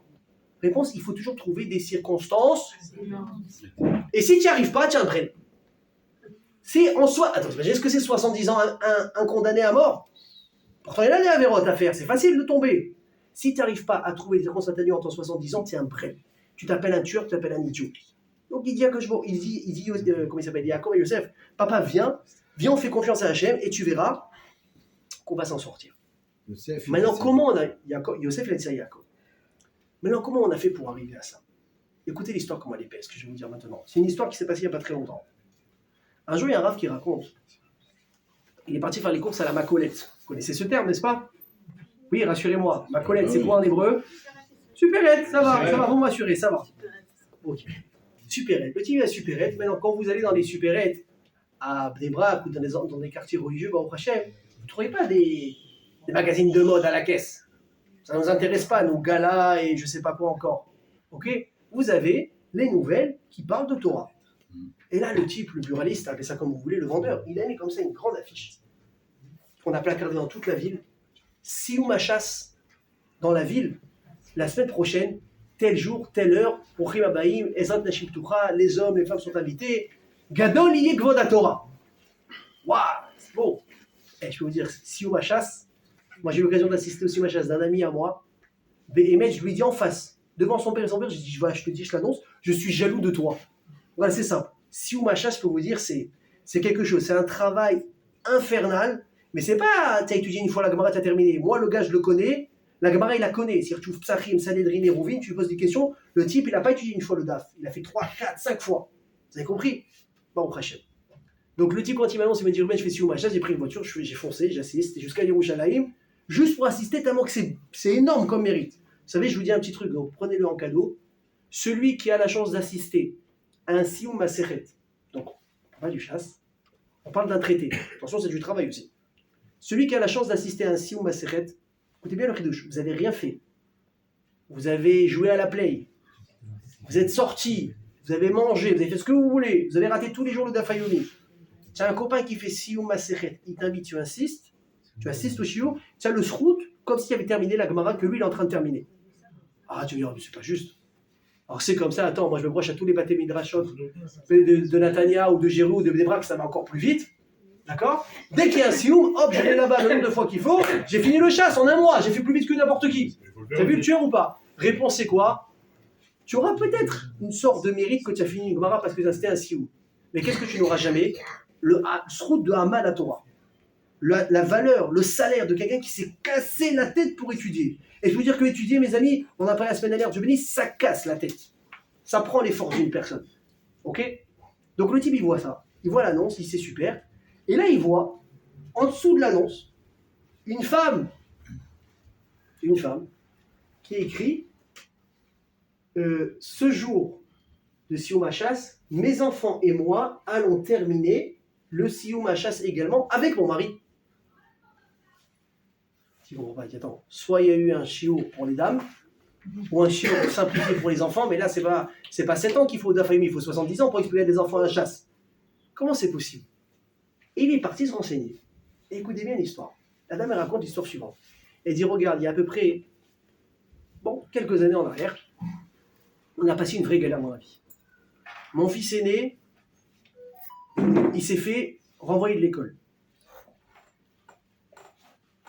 Réponse, il faut toujours trouver des circonstances. Et si tu n'y arrives pas, tu as un prêt. Si en soi... Attends, est-ce que c'est 70 ans un condamné à mort? Pourtant, il a des avérotes à faire, c'est facile de tomber. Si tu n'arrives pas à trouver des circonstances atténuantes en 70 ans, tu es un prêt. Tu t'appelles un tueur, tu t'appelles un idiot. Donc il dit comment il s'appelle, Yaakov et Yosef, papa, viens, on fait confiance à Hachem et tu verras qu'on va s'en sortir. Yosef, Maintenant, comment on a... Yosef, il a dit ça à Yaakov. Maintenant, comment on a fait pour arriver à ça? Écoutez l'histoire, comment elle est belle, ce que je vais vous dire maintenant. C'est une histoire qui s'est passée il n'y a pas très longtemps. Un jour, il y a un rave qui raconte. Il est parti faire les courses à la Macolette. Vous connaissez ce terme, n'est-ce pas? Oui, rassurez-moi. Macolette, c'est quoi en hébreu? Supérette, ça va, vous m'assurez, ça va. Ok. Supérette. Le type est supérette. Maintenant, quand vous allez dans les supérettes, à Bnei Brak ou dans des quartiers religieux, au Hachem, vous ne trouvez pas des magazines de mode à la caisse. Ça ne nous intéresse pas, nos galas et je ne sais pas quoi encore. Ok? Vous avez les nouvelles qui parlent de Torah. Et là, le type, le pluraliste, appelez ça comme vous voulez, le vendeur, il a mis comme ça une grande affiche qu'on a placardée dans toute la ville. Sioum HaShas, dans la ville, la semaine prochaine, tel jour, telle heure, Ochim Abaim, Ezrat Nashim Ptucha, les hommes, les femmes sont invités. Gadol Yeh Kvod HaTorah. Waouh, c'est beau. Et je peux vous dire, Sioum HaShas, moi j'ai eu l'occasion d'assister au Sioum HaShas d'un ami à moi. Béhémet, je lui dis en face, devant son père et son père, je dis, voilà, je te dis, je l'annonce, je suis jaloux de toi. Voilà, c'est simple. Sioum HaShas, je peux vous dire, c'est quelque chose. C'est un travail infernal, mais c'est pas, tu as étudié une fois la Gemara, tu as terminé. Moi, le gars, je le connais. La Gemara, il la connaît. Si tu ouvres Psachim, Sanhedrin et Rouvin, tu lui poses des questions. Le type, il n'a pas étudié une fois le DAF. Il a fait 3, 4, 5 fois. Vous avez compris? Bon, Hachem. Donc, le type, quand il m'annonce, il m'a dit, je fais Sioum HaShas, j'ai pris une voiture, j'ai foncé, j'ai assisté jusqu'à Yerushalayim, juste pour assister, tellement que c'est énorme comme mérite. Vous savez, je vous dis un petit truc, donc prenez-le en cadeau. Celui qui a la chance d'assister à un Sioum Maseret, donc, on parle du chasse, on parle d'un traité. Attention, c'est du travail aussi. Celui qui a la chance d'assister à un Sioum Maseret, écoutez bien le chidouche, vous n'avez rien fait. Vous avez joué à la play. Vous êtes sorti. Vous avez mangé. Vous avez fait ce que vous voulez. Vous avez raté tous les jours le Dafayomi. Tu as un copain qui fait Sioum Maseret. Il t'invite, tu insistes. Tu assistes au Shiur. Tu as le Srout, comme s'il avait terminé la Gemara que lui, il est en train de terminer. Ah, tu me dis, oh, mais c'est pas juste. Alors c'est comme ça, attends, moi je me broche à tous les Baté Midrashot de Natania ou de Jérou ou de Bnei Brak, ça va encore plus vite. D'accord? Dès qu'il y a un sioum, hop, je vais là-bas le nombre de fois qu'il faut, j'ai fini le chasse en un mois, j'ai fait plus vite que n'importe qui. T'as vu le tueur ou pas? Réponse c'est quoi? Tu auras peut-être une sorte de mérite que tu as fini une Gemara parce que c'était un sioum. Mais qu'est-ce que tu n'auras jamais? Le srout de Hamal à Torah. La valeur, le salaire de quelqu'un qui s'est cassé la tête pour étudier. Et je veux dire que étudier, mes amis, on a parlé la semaine dernière, Dieu béni, ça casse la tête. Ça prend les forces d'une personne. Ok? Donc le type, il voit ça. Il voit l'annonce, il dit c'est super. Et là, il voit, en dessous de l'annonce, une femme qui écrit ce jour, de Sioum HaShas, mes enfants et moi allons terminer le Sioum HaShas également avec mon mari. Si bon, bah, attends, soit il y a eu un chiot pour les dames, ou un chiot simplifié pour les enfants, mais là, c'est pas 7 ans qu'il faut d'affaires, il faut 70 ans pour expliquer à des enfants à la chasse. Comment c'est possible? Et il est parti se renseigner. Et écoutez bien l'histoire. La dame, elle raconte l'histoire suivante. Elle dit, regarde, il y a à peu près, quelques années en arrière, on a passé une vraie galère dans la vie. Mon fils aîné, il s'est fait renvoyer de l'école.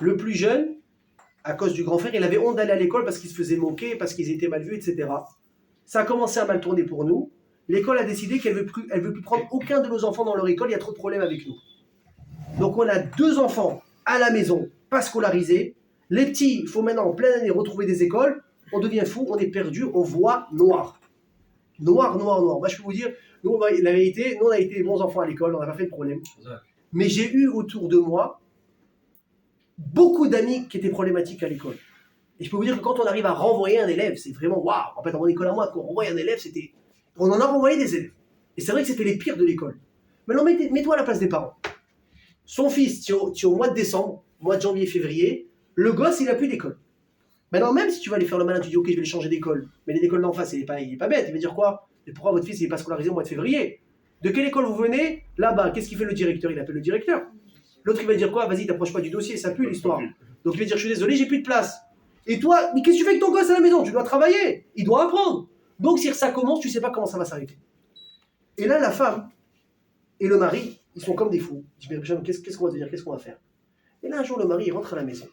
Le plus jeune, à cause du grand frère, il avait honte d'aller à l'école parce qu'il se faisait moquer, parce qu'ils étaient mal vus, etc. Ça a commencé à mal tourner pour nous. L'école a décidé qu'elle veut plus prendre aucun de nos enfants dans leur école, il y a trop de problèmes avec nous. Donc on a 2 enfants à la maison, pas scolarisés. Les petits, il faut maintenant en pleine année retrouver des écoles. On devient fou, on est perdu, on voit noir. Noir. Moi je peux vous dire, nous, la vérité, nous on a été bons enfants à l'école, on n'a pas fait de problème. Mais j'ai eu autour de moi beaucoup d'amis qui étaient problématiques à l'école. Et je peux vous dire que quand on arrive à renvoyer un élève, c'est vraiment waouh. En fait, dans mon école à moi, quand on renvoie un élève, on en a renvoyé des élèves. Et c'est vrai que c'était les pires de l'école. Maintenant, mets-toi à la place des parents. Son fils, tu es au mois de décembre, mois de janvier, février, le gosse, il n'a plus d'école. Maintenant, même si tu vas aller faire le malin, tu dis ok, je vais le changer d'école. Mais l'école d'en face, il est pas bête. Il va dire quoi? Mais pourquoi votre fils n'est pas scolarisé au mois de février? De quelle école vous venez? Là-bas, qu'est-ce qu'il fait le directeur? Il appelle le directeur. L'autre, il va dire quoi? Vas-y, t'approches pas du dossier, ça pue l'histoire. Donc il va dire, je suis désolé, j'ai plus de place. Et toi, mais qu'est-ce que tu fais avec ton gosse à la maison? Tu dois travailler, il doit apprendre. Donc si ça commence, tu sais pas comment ça va s'arrêter. Et là, la femme et le mari, ils sont comme des fous. Je dis, qu'est-ce qu'on va te dire? Qu'est-ce qu'on va faire? Et là, un jour, le mari, il rentre à la maison.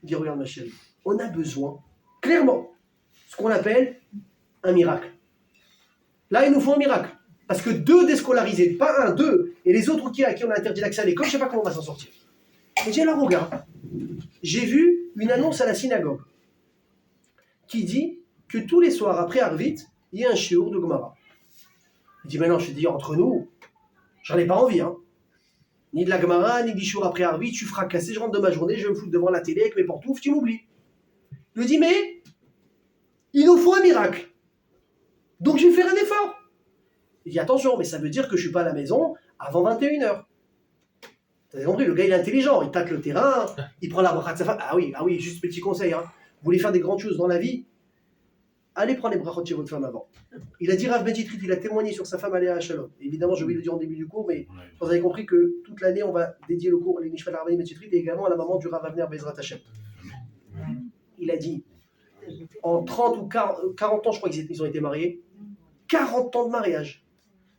Il dit, regarde ma chérie, on a besoin, clairement, ce qu'on appelle un miracle. Là, il nous faut un miracle. Parce que 2 déscolarisés, pas 1, 2, et les autres à qui on a interdit l'accès à l'école, je ne sais pas comment on va s'en sortir. Et j'ai alors regarde, j'ai vu une annonce à la synagogue qui dit que tous les soirs après Arvit, il y a un shiur de Gemara. Il dit maintenant, je te dis entre nous, j'en ai pas envie, hein. Ni de la Gemara, ni du shiur après Arvit, je suis fracassé, je rentre de ma journée, je vais me foutre devant la télé avec mes pantoufles, tu m'oublies. Il me dit mais il nous faut un miracle. Donc je vais faire un effort. Il dit attention, mais ça veut dire que je ne suis pas à la maison avant 21h. Vous avez compris, le gars il est intelligent, il tâte le terrain, il prend la bracha de sa femme. Ah oui, juste petit conseil, hein. Vous voulez faire des grandes choses dans la vie, allez prendre les brachot chez votre femme avant. Il a dit Rav Benjitrit, il a témoigné sur sa femme Aléa Shalom. Évidemment, je vais le dire en début du cours, mais vous avez compris que toute l'année, on va dédier le cours à l'Enishvat Rav Benjitrit et également à la maman du Rav Avner Bezrat Hashem. Il a dit, en 30 ou 40 ans, je crois qu'ils ont été mariés, 40 ans de mariage.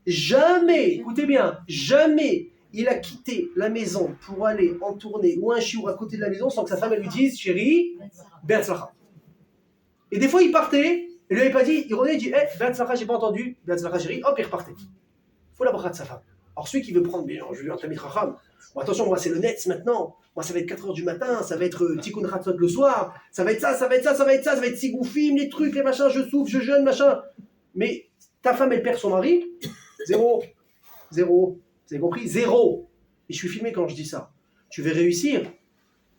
Jamais, écoutez bien, jamais il a quitté la maison pour aller en tournée ou un chiour à côté de la maison sans que sa femme elle lui dise chérie, Be'atzlacha. Et des fois il partait, il lui avait pas dit, il revenait, il dit Be'atzlacha, j'ai pas entendu, Be'atzlacha chérie, hop, il repartait. Il faut la bracha de sa femme. Alors celui qui veut prendre, bien, je lui en tamit racham. Bon, attention, moi c'est le Netz maintenant, moi ça va être 4h du matin, ça va être Tikkun Ratzot le soir, ça va être ça, ça va être Sigoufim, les trucs, les machins, je souffle, je jeûne, machin. Mais ta femme elle perd son mari, zéro. Vous avez compris? 0. Et je suis filmé quand je dis ça. Tu veux réussir?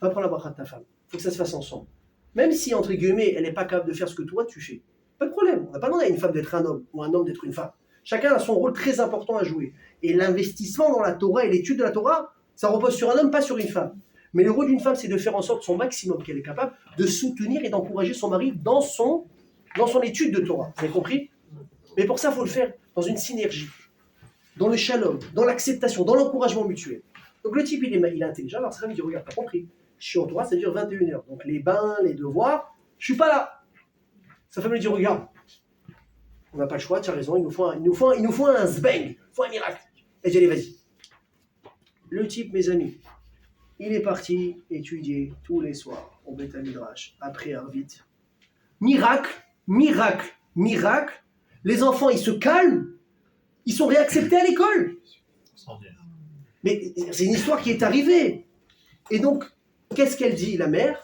Va prendre la bracha de ta femme. Il faut que ça se fasse ensemble. Même si, entre guillemets, elle n'est pas capable de faire ce que toi tu fais. Pas de problème. On n'a pas demandé à une femme d'être un homme ou un homme d'être une femme. Chacun a son rôle très important à jouer. Et l'investissement dans la Torah et l'étude de la Torah, ça repose sur un homme, pas sur une femme. Mais le rôle d'une femme, c'est de faire en sorte son maximum qu'elle est capable de soutenir et d'encourager son mari dans son étude de Torah. Vous avez compris? Mais pour ça, il faut le faire dans une synergie. Dans le shalom, dans l'acceptation, dans l'encouragement mutuel. Donc le type, il est intelligent. Alors sa femme, il dit, regarde, t'as compris. Je suis en Torah, ça dure 21h. Donc les bains, les devoirs, je suis pas là. Sa femme lui dit, regarde, on n'a pas le choix, tu as raison, il nous faut un zbeng, il faut un miracle. Elle dit, allez, vas-y. Le type, mes amis, il est parti étudier tous les soirs au Beth Midrash, après Arvit. Miracle. Les enfants, ils se calment. Ils sont réacceptés à l'école. Mais c'est une histoire qui est arrivée. Et donc, qu'est-ce qu'elle dit, la mère?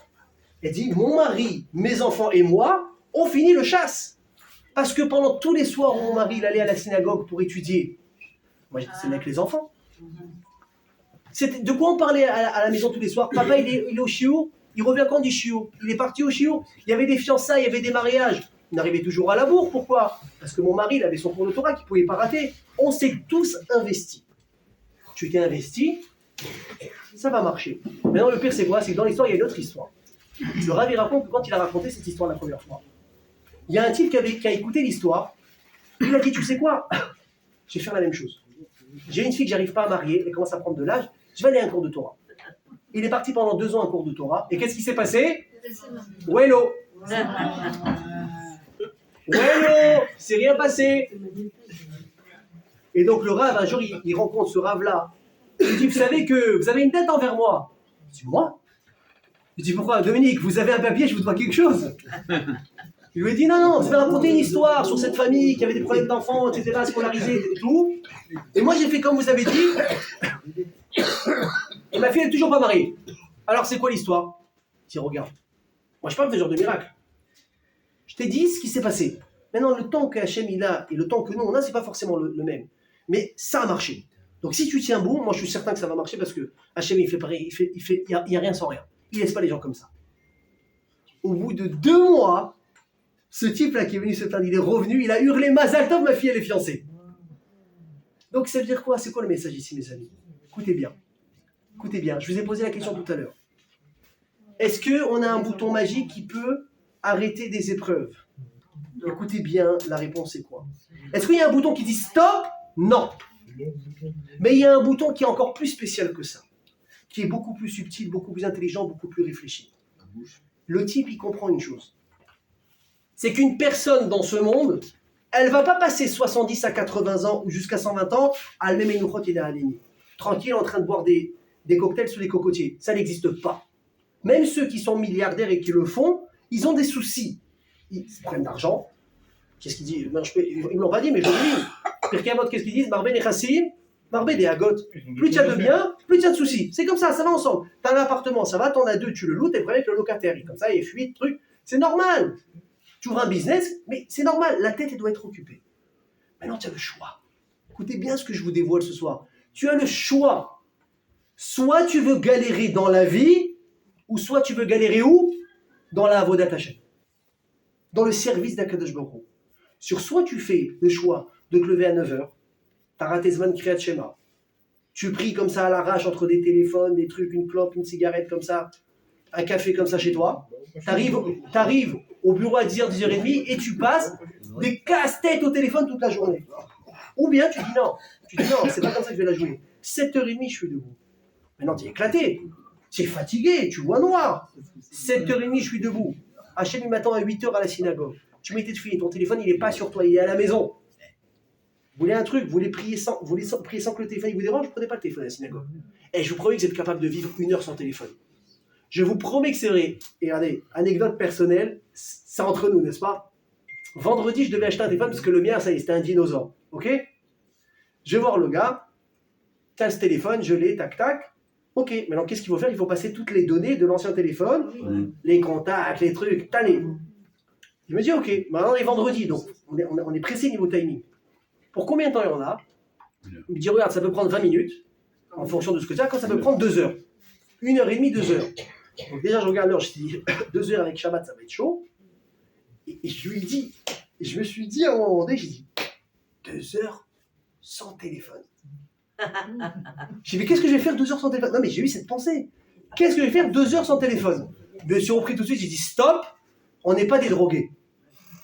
Elle dit, mon mari, mes enfants et moi, on finit le chasse. Parce que pendant tous les soirs où mon mari il allait à la synagogue pour étudier, moi j'étais avec les enfants. De quoi on parlait à la maison tous les soirs? Papa, il est au shiur, il revient quand du shiur? Il est parti au shiur, il y avait des fiançailles, il y avait des mariages. On arrivait toujours à la bourre, pourquoi? Parce que mon mari, il avait son cours de Torah qu'il ne pouvait pas rater. On s'est tous investis. Tu t'es investi, ça va marcher. Maintenant, le pire, c'est quoi? C'est que dans l'histoire, il y a une autre histoire. Le Rav, il raconte que quand il a raconté cette histoire la première fois, il y a un type qui a écouté l'histoire, il a dit, tu sais quoi? Je vais faire la même chose. J'ai une fille que j'arrive pas à marier, elle commence à prendre de l'âge, je vais aller à un cours de Torah. Il est parti pendant 2 ans à un cours de Torah, et qu'est-ce qui s'est passé? Wello! Wello! C'est rien passé! Et donc le Rav, un jour, il rencontre ce Rav-là. Il dit, vous savez que vous avez une dette envers moi. Je dis, moi? Je dis, pourquoi? Dominique, vous avez un papier, je vous dois quelque chose. Il lui a dit, non, vous avez raconté une histoire sur cette famille qui avait des problèmes d'enfants, etc., scolarisés et tout. Et moi, j'ai fait comme vous avez dit. Et ma fille, elle n'est toujours pas mariée. Alors, c'est quoi l'histoire? Je dis, regarde, moi, je parle de ce genre de miracle. Je t'ai dit ce qui s'est passé. Maintenant, le temps que Hachem il a et le temps que nous on a, c'est pas forcément le même. Mais ça a marché. Donc si tu tiens bon, moi je suis certain que ça va marcher parce que Hachem il fait pareil, il y a rien sans rien. Il laisse pas les gens comme ça. Au bout de 2 mois, ce type-là qui est venu se plaindre, il est revenu, il a hurlé Mazal Tov, ma fille elle est fiancée. Donc ça veut dire quoi? C'est quoi le message ici, mes amis? Écoutez bien. Écoutez bien, je vous ai posé la question tout à l'heure. Est-ce qu'on a un bouton magique qui peut arrêter des épreuves? Écoutez bien, la réponse est quoi? Est-ce qu'il y a un bouton qui dit stop? Non. Mais il y a un bouton qui est encore plus spécial que ça, qui est beaucoup plus subtil, beaucoup plus intelligent, beaucoup plus réfléchi. Le type, il comprend une chose. C'est qu'une personne dans ce monde, elle ne va pas passer 70 à 80 ans ou jusqu'à 120 ans à le même énouchot et à l'aligner. Tranquille, en train de boire des cocktails sous les cocotiers. Ça n'existe pas. Même ceux qui sont milliardaires et qui le font, ils ont des soucis. Ils prennent d'argent. Qu'est-ce qu'ils disent? Ils ne me l'ont pas dit, mais je le dis. Pirkei qu'est-ce qu'ils disent? Marbe Nechassim, Marbe des Agot. Plus tu as de biens, plus tu as de soucis. C'est comme ça va ensemble. Tu as un appartement, ça va, tu en as 2, tu le loues, tu es prêt avec le locataire. Et comme ça, il fuit, truc. C'est normal. Tu ouvres un business, mais c'est normal. La tête, elle doit être occupée. Maintenant, tu as le choix. Écoutez bien ce que je vous dévoile ce soir. Tu as le choix. Soit tu veux galérer dans la vie, ou soit tu veux galérer où? Dans la Avodat Hashem. Dans le service d'Akadosh Baruch Hu. Sur soit tu fais le choix de te lever à 9h, t'as raté Zman Kriyat Shema, tu pries comme ça à l'arrache entre des téléphones, des trucs, une clope, une cigarette comme ça, un café comme ça chez toi, t'arrives au bureau à 10h, 10h30 et tu passes des casse-têtes au téléphone toute la journée. Ou bien tu dis non, c'est pas comme ça que je vais la jouer. 7h30 je suis debout. Maintenant tu es éclaté, tu es fatigué, tu vois noir. 7h30 je suis debout. Hachem il m'attend à 8h à la synagogue. Tu mets tes filles, ton téléphone il n'est pas sur toi, il est à la maison. Vous voulez un truc, vous voulez prier sans que le téléphone vous dérange, prenez pas le téléphone à la synagogue. Et je vous promets que vous êtes capable de vivre 1 heure sans téléphone. Je vous promets que c'est vrai. Et regardez, anecdote personnelle, c'est entre nous, n'est-ce pas? Vendredi, je devais acheter un téléphone parce que le mien, ça y est, c'était un dinosaure. Ok? Je vais voir le gars, t'as ce téléphone, je l'ai, tac, tac. Ok, maintenant qu'est-ce qu'il faut faire? Il faut passer toutes les données de l'ancien téléphone, les contacts, les trucs, t'as les... Il me dit, ok, maintenant on est vendredi, donc on est pressé niveau timing. Pour combien de temps il y en a? Il me dit, regarde, ça peut prendre 20 minutes, en fonction de ce que tu as, quand ça peut prendre 2 heures. 1h30, 2 heures. Donc déjà, je regarde l'heure, je dis, 2 heures avec Shabbat, ça va être chaud. Et je lui dis, et je me suis dit à un moment donné, j'ai dit, 2 heures sans téléphone. J'ai dit, mais qu'est-ce que je vais faire 2 heures sans téléphone? Non, mais j'ai eu cette pensée. Qu'est-ce que je vais faire 2 heures sans téléphone? Je me suis repris tout de suite, j'ai dit, stop, on n'est pas des drogués.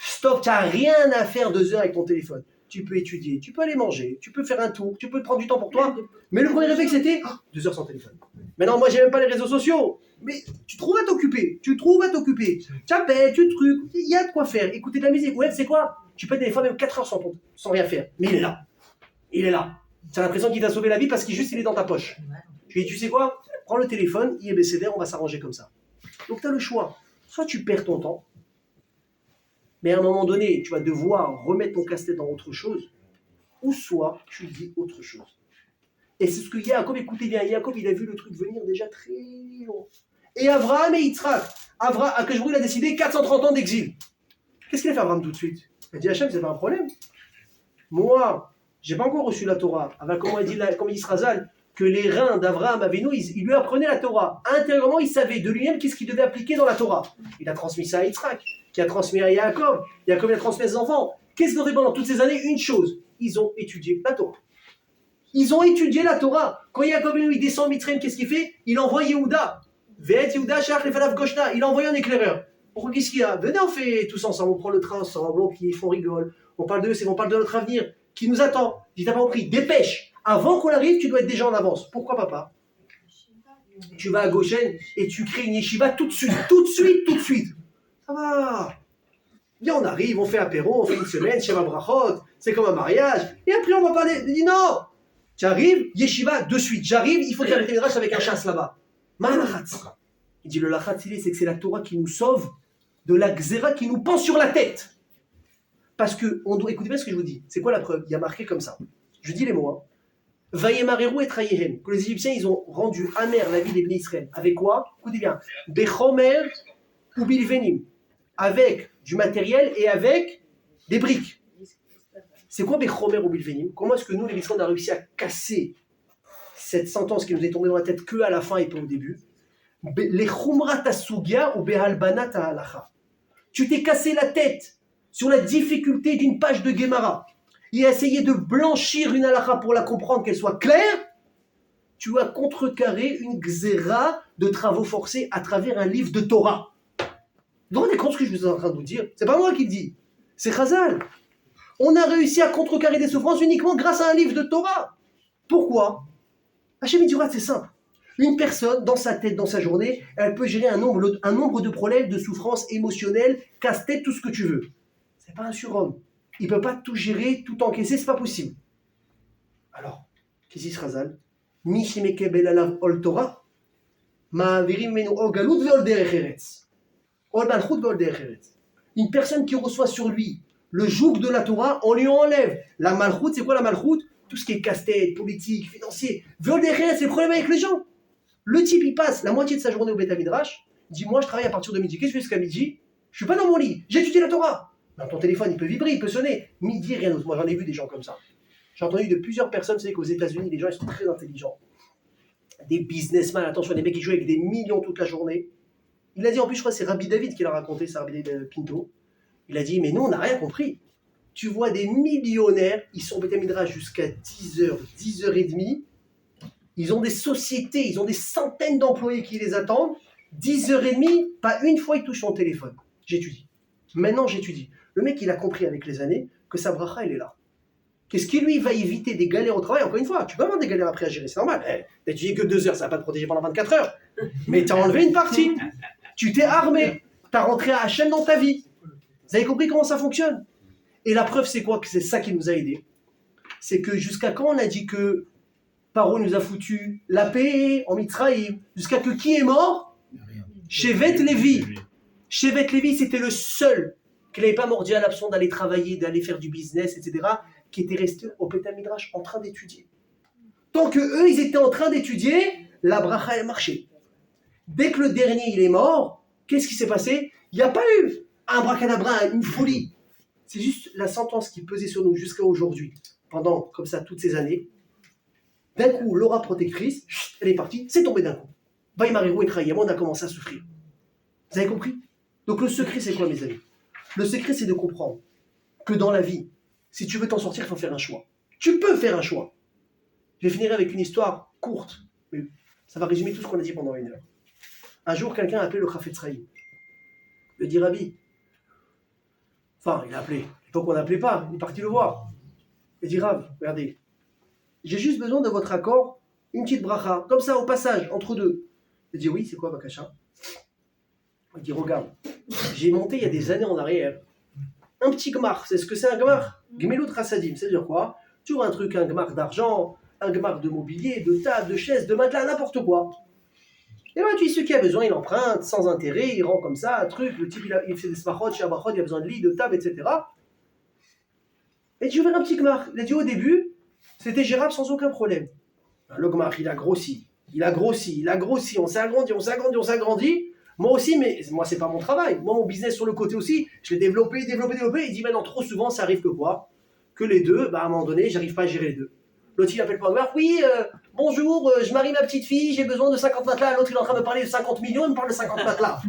Stop, tu n'as rien à faire 2 heures avec ton téléphone. Tu peux étudier, tu peux aller manger, tu peux faire un tour, tu peux te prendre du temps pour toi. Mais le premier réflexe, c'était 2 heures sans téléphone. Maintenant, moi, j'ai même pas les réseaux sociaux. Mais tu trouves à t'occuper. Tu appelles, tu trucs. Il y a de quoi faire. Écouter de la musique. Ouais, c'est quoi? Tu peux téléphoner même 4 heures sans rien faire. Mais il est là. Il est là. Tu as l'impression qu'il t'a sauvé la vie parce qu'il est dans ta poche. Je lui dis, tu sais quoi? Prends le téléphone, IBCD, on va s'arranger comme ça. Donc, tu as le choix. Soit tu perds ton temps, mais à un moment donné, tu vas devoir remettre ton casse-tête dans autre chose, ou soit tu dis autre chose. Et c'est ce que Yaakov, écoutez bien, Yaakov, il a vu le truc venir déjà très long. Et Abraham et Yitzhak, Akash Baruch Hu, il a décidé 430 ans d'exil. Qu'est-ce qu'il a fait Abraham tout de suite? Il a dit Hachem, c'est pas un problème. Moi, j'ai pas encore reçu la Torah. Avec, comment il dit Srazal, que les reins d'Abraham Avinu, il lui apprenait la Torah. Intérieurement, il savait de lui-même qu'est-ce qu'il devait appliquer dans la Torah. Il a transmis ça à Yitzhak. qui a transmis à Yaakov. Yaakov a transmis à ses enfants. Qu'est-ce qu'ils ont fait pendant toutes ces années? Une chose, ils ont étudié la Torah. Ils ont étudié la Torah. Quand Yaakov il descend en Mitzrayim, qu'est-ce qu'il fait? Il envoie Yehuda. Ve'et Yehuda shach lefanav goshna. Il a envoyé un éclaireur. Pourquoi qu'est-ce qu'il y a? Venez, on fait tous ensemble, on prend le train ensemble, on rigole. On parle d'eux, on parle de notre avenir qui nous attend. Dis, t'as pas compris, dépêche. Avant qu'on arrive, tu dois être déjà en avance. Pourquoi, papa? Tu vas à Goshen et tu crées une yeshiva tout de suite. Ça va. Bien, on arrive, on fait apéro, on fait une semaine, Shema Brachot, c'est comme un mariage. Et après, on va parler. Il dit non. Tu arrives, yeshiva de suite. J'arrive, il faut faire le témédrage avec un chasse là-bas. Malachatz. Il dit le lachatz, c'est que c'est la Torah qui nous sauve de la xéra qui nous pend sur la tête. Parce que, écoutez bien ce que je vous dis. C'est quoi la preuve? Il y a marqué comme ça. Je dis les mots. Hein. Vayemareru et trayehem. Que les Égyptiens, ils ont rendu amère la vie des Bnei Israël. Avec quoi? Écoutez bien. Bechomer ou bilvenim. Avec du matériel et avec des briques. C'est quoi Bechomer ou bilvenim? Comment est-ce que nous, les Israéliens, on a réussi à casser cette sentence qui nous est tombée dans la tête que à la fin et pas au début? Les chumrat asugia ou behalbanat halacha. Tu t'es cassé la tête sur la difficulté d'une page de Gemara et essayer de blanchir une halakha pour la comprendre, qu'elle soit claire. Tu as contrecarré une xéra de travaux forcés à travers un livre de Torah. Vous vous rendez compte ce que je suis en train de vous dire? C'est pas moi qui le dis, c'est Chazal. On a réussi à contrecarrer des souffrances uniquement grâce à un livre de Torah. Pourquoi? Hachem Mitzvah, c'est simple. Une personne, dans sa tête, dans sa journée, elle peut gérer un nombre de problèmes, de souffrances émotionnelles, casse-tête, tout ce que tu veux. C'est pas un surhomme. Il peut pas tout gérer, tout encaisser, c'est pas possible. Alors, qu'est-ce qu'il se razale? Mishimekebel alav ol Torah, ma'avirim menu ol galut ve'ol derech eretz. Ol malchut ve'ol derech eretz. Une personne qui reçoit sur lui le joug de la Torah, on lui enlève. La malchut, c'est quoi la malchut? Tout ce qui est casse-tête, politique, financier. Ve'ol derech eretz, c'est le problème avec les gens. Le type, il passe la moitié de sa journée au Beth Midrash, il dit, moi, je travaille à partir de midi. Qu'est-ce que je fais jusqu'à midi? Je suis pas dans mon lit, j'ai étudié la Torah. Dans ton téléphone, il peut vibrer, il peut sonner. Midi, rien d'autre. Moi, j'en ai vu des gens comme ça. J'ai entendu de plusieurs personnes, vous savez qu'aux États-Unis, les gens, ils sont très intelligents. Des businessmen, attention, des mecs qui jouent avec des millions toute la journée. Il a dit, en plus, je crois que c'est Rabbi David qui l'a raconté, c'est Rabbi David Pinto. Il a dit, mais nous, on n'a rien compris. Tu vois des millionnaires, ils sont au Beth Midrash jusqu'à 10h, 10h30. Ils ont des sociétés, ils ont des centaines d'employés qui les attendent. 10h30, pas une fois, ils touchent son téléphone. J'étudie. Maintenant, j'étudie. Le mec, il a compris avec les années que sa bracha, elle est là. Qu'est-ce qui, lui, va éviter des galères au travail? Encore une fois, tu peux avoir des galères après à gérer, c'est normal. T'as étudié que 2 heures, ça va pas te protéger pendant 24 heures. Mais t'as enlevé une partie. Tu t'es armé. T'as rentré à Hachem dans ta vie. Vous avez compris comment ça fonctionne? Et la preuve, c'est quoi? Que c'est ça qui nous a aidés. C'est que jusqu'à quand on a dit que Paro nous a foutu la paix en Mitzrayim, jusqu'à que qui est mort? Shevet Lévi. Shevet Lévi, c'était le seul qui n'avait pas mordu à l'absent d'aller travailler, d'aller faire du business, etc., qui était resté au Beth Midrash en train d'étudier. Tant que eux, ils étaient en train d'étudier, la bracha, elle marchait. Dès que le dernier, il est mort, qu'est-ce qui s'est passé? Il n'y a pas eu un bracadabra, une folie. C'est juste la sentence qui pesait sur nous jusqu'à aujourd'hui, pendant comme ça toutes ces années. D'un coup, l'aura protectrice, elle est partie, c'est tombé d'un coup. Vaïmarérou et Trahiyam, on a commencé à souffrir. Vous avez compris? Donc le secret, c'est quoi, mes amis? Le secret, c'est de comprendre que dans la vie, si tu veux t'en sortir, il faut faire un choix. Tu peux faire un choix. Je vais finir avec une histoire courte, mais ça va résumer tout ce qu'on a dit pendant 1 heure. Un jour, quelqu'un a appelé le Chafetz Chaim. Il dit, Rabbi, enfin, il a appelé. À l'époque, on n'appelait pas, il est parti le voir. Il dit, Rav, regardez, j'ai juste besoin de votre accord, une petite bracha, comme ça, au passage, entre deux. Il dit, oui, c'est quoi, Bakasha? Il dit, regarde, j'ai monté il y a des années en arrière un petit gmar. C'est ce que c'est un gmar? Gmelut Rasadim, c'est-à-dire quoi? Tu vois un truc, un gmar d'argent, un gmar de mobilier, de table, de chaise, de matelas, n'importe quoi. Et là, tu dis, ce qui a besoin, il emprunte, sans intérêt, il rend comme ça, un truc, le type, il fait des smachot, chez Abachot, il a besoin de lit, de table, etc. Et tu veux faire un petit gmar. Il a dit, au début, c'était gérable sans aucun problème. Le gmar, il a grossi, on s'est agrandi. Moi aussi, mais moi, c'est pas mon travail. Moi, mon business sur le côté aussi, je l'ai développé. Il dit maintenant, trop souvent, ça arrive que quoi? Que les deux, à un moment donné, j'arrive pas à gérer les deux. L'autre, il appelle pas le gmar. Oui, bonjour, je marie ma petite fille, j'ai besoin de 50 matelas. L'autre, il est en train de me parler de 50 millions, il me parle de 50 matelas.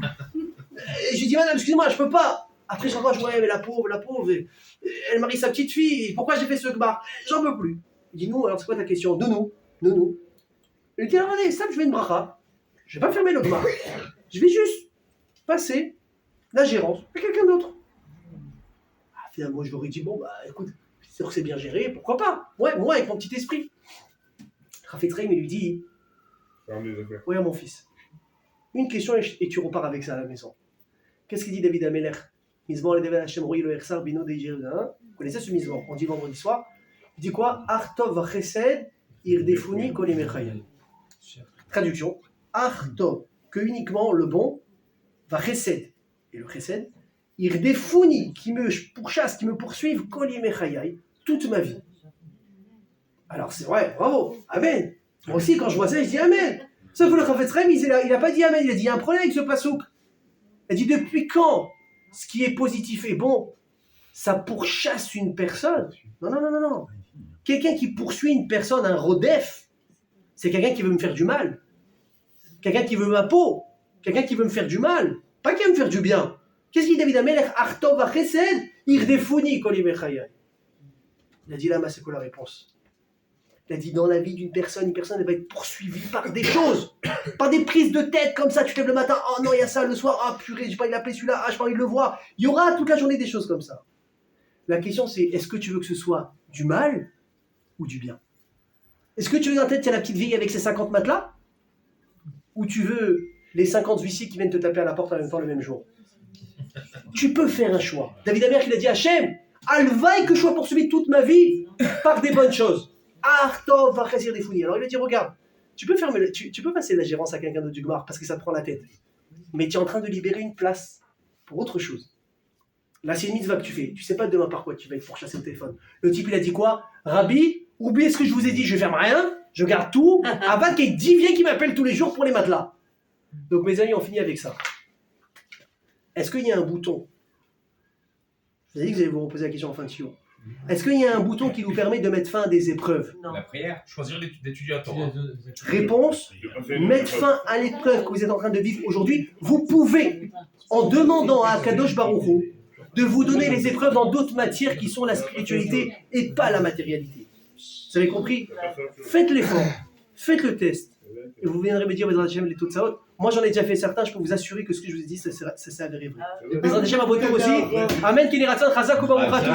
Et je lui dis, madame, excusez-moi, je peux pas. Après, je revois, ouais, mais la pauvre, elle marie sa petite fille. Pourquoi j'ai fait ce gmar? J'en peux plus. Il dit, nous, alors c'est quoi ta question? Nous. Il dit, alors allez, ça, je vais une bracha. Je vais pas fermer le gmar. Je vais juste passer la gérance à quelqu'un d'autre. Ah, finalement, je leur ai dit, bon, bah écoute, c'est sûr que c'est bien géré, pourquoi pas? Ouais, moi, avec mon petit esprit. Rafetreim, il lui dit, Ferme les affaires. ouais, mon fils, une question et tu repars avec ça à la maison. Qu'est-ce qu'il dit David Ameler? Mismor le Deven Hashem Roi le Ersar Bino de Jérusalem. Vous connaissez ce mismor? On dit vendredi soir. Il dit quoi? Artov Chesed Irdefuni Kol Yemechayel. Traduction. Artov, que uniquement le bon, va Chesed. Et le Chesed, Irdefuni, qui me pourchasse, qui me poursuive Kol Yemechayel, toute ma vie. Alors c'est vrai, bravo, Amen. Moi aussi, quand je vois ça, je dis Amen. Sauf que le Chafetz-Chaim, il n'a pas dit Amen, il a dit il y a un problème avec ce pasouk. Il a dit depuis quand ce qui est positif et bon, ça pourchasse une personne? Non. Quelqu'un qui poursuit une personne, un rodef, c'est quelqu'un qui veut me faire du mal. Quelqu'un qui veut ma peau. Quelqu'un qui veut me faire du mal. Pas qui veut me faire du bien. Qu'est-ce qu'il dit David Amelech? Artov vachesed, irdefuni kol yemechayai. Il a dit là, c'est quoi la réponse? Il a dit dans la vie d'une personne, une personne elle va être poursuivie par des choses, par des prises de tête comme ça. Tu te lèves le matin, oh non, il y a ça le soir, ah purée, j'ai pas envie de l'appeler celui-là, ah j'ai pas envie de le voir. Il y aura toute la journée des choses comme ça. La question c'est, est-ce que tu veux que ce soit du mal ou du bien? Est-ce que tu veux dans la tête, il y a la petite vieille avec ses 50 matelas? Ou tu veux les 50 huissiers qui viennent te taper à la porte en même temps le même jour? Tu peux faire un choix. David Amer, il a dit Hachem, alvaï que je sois poursuivi toute ma vie par des bonnes choses. Artov va chasir des fouilles. Alors il a dit regarde, tu peux passer la gérance à quelqu'un d'autre du Gmar parce que ça te prend la tête. Mais tu es en train de libérer une place pour autre chose. Là, c'est une mitzvah que tu fais. Tu sais pas demain par quoi tu vas être pourchassé au téléphone. Le type, il a dit quoi? Rabbi, oubliez ce que je vous ai dit, je vais faire rien, je garde tout, avant qu'il y ait 10 vieux qui m'appellent tous les jours pour les matelas. Donc mes amis, on finit avec ça. Est-ce qu'il y a un bouton? Je vous ai dit que vous allez vous reposer la question en fin de show. Est-ce qu'il y a un bouton qui vous permet de mettre fin à des épreuves? La prière. Choisir d'étudier à Torah. Réponse, mettre fin à l'épreuve que vous êtes en train de vivre aujourd'hui. Vous pouvez, en demandant à Kadosh Baruch Hu de vous donner les épreuves dans d'autres matières qui sont la spiritualité et pas la matérialité. Vous avez compris? Faites l'effort, faites le test. Et vous viendrez me dire, Bezrat Hashem, les taux de Saot. Moi, j'en ai déjà fait certains, je peux vous assurer que ce que je vous ai dit, ça s'est avéré vrai. Bezrat Hashem, à votre tour aussi. Amen, Kénération, Chazak, ou Baruch à tous.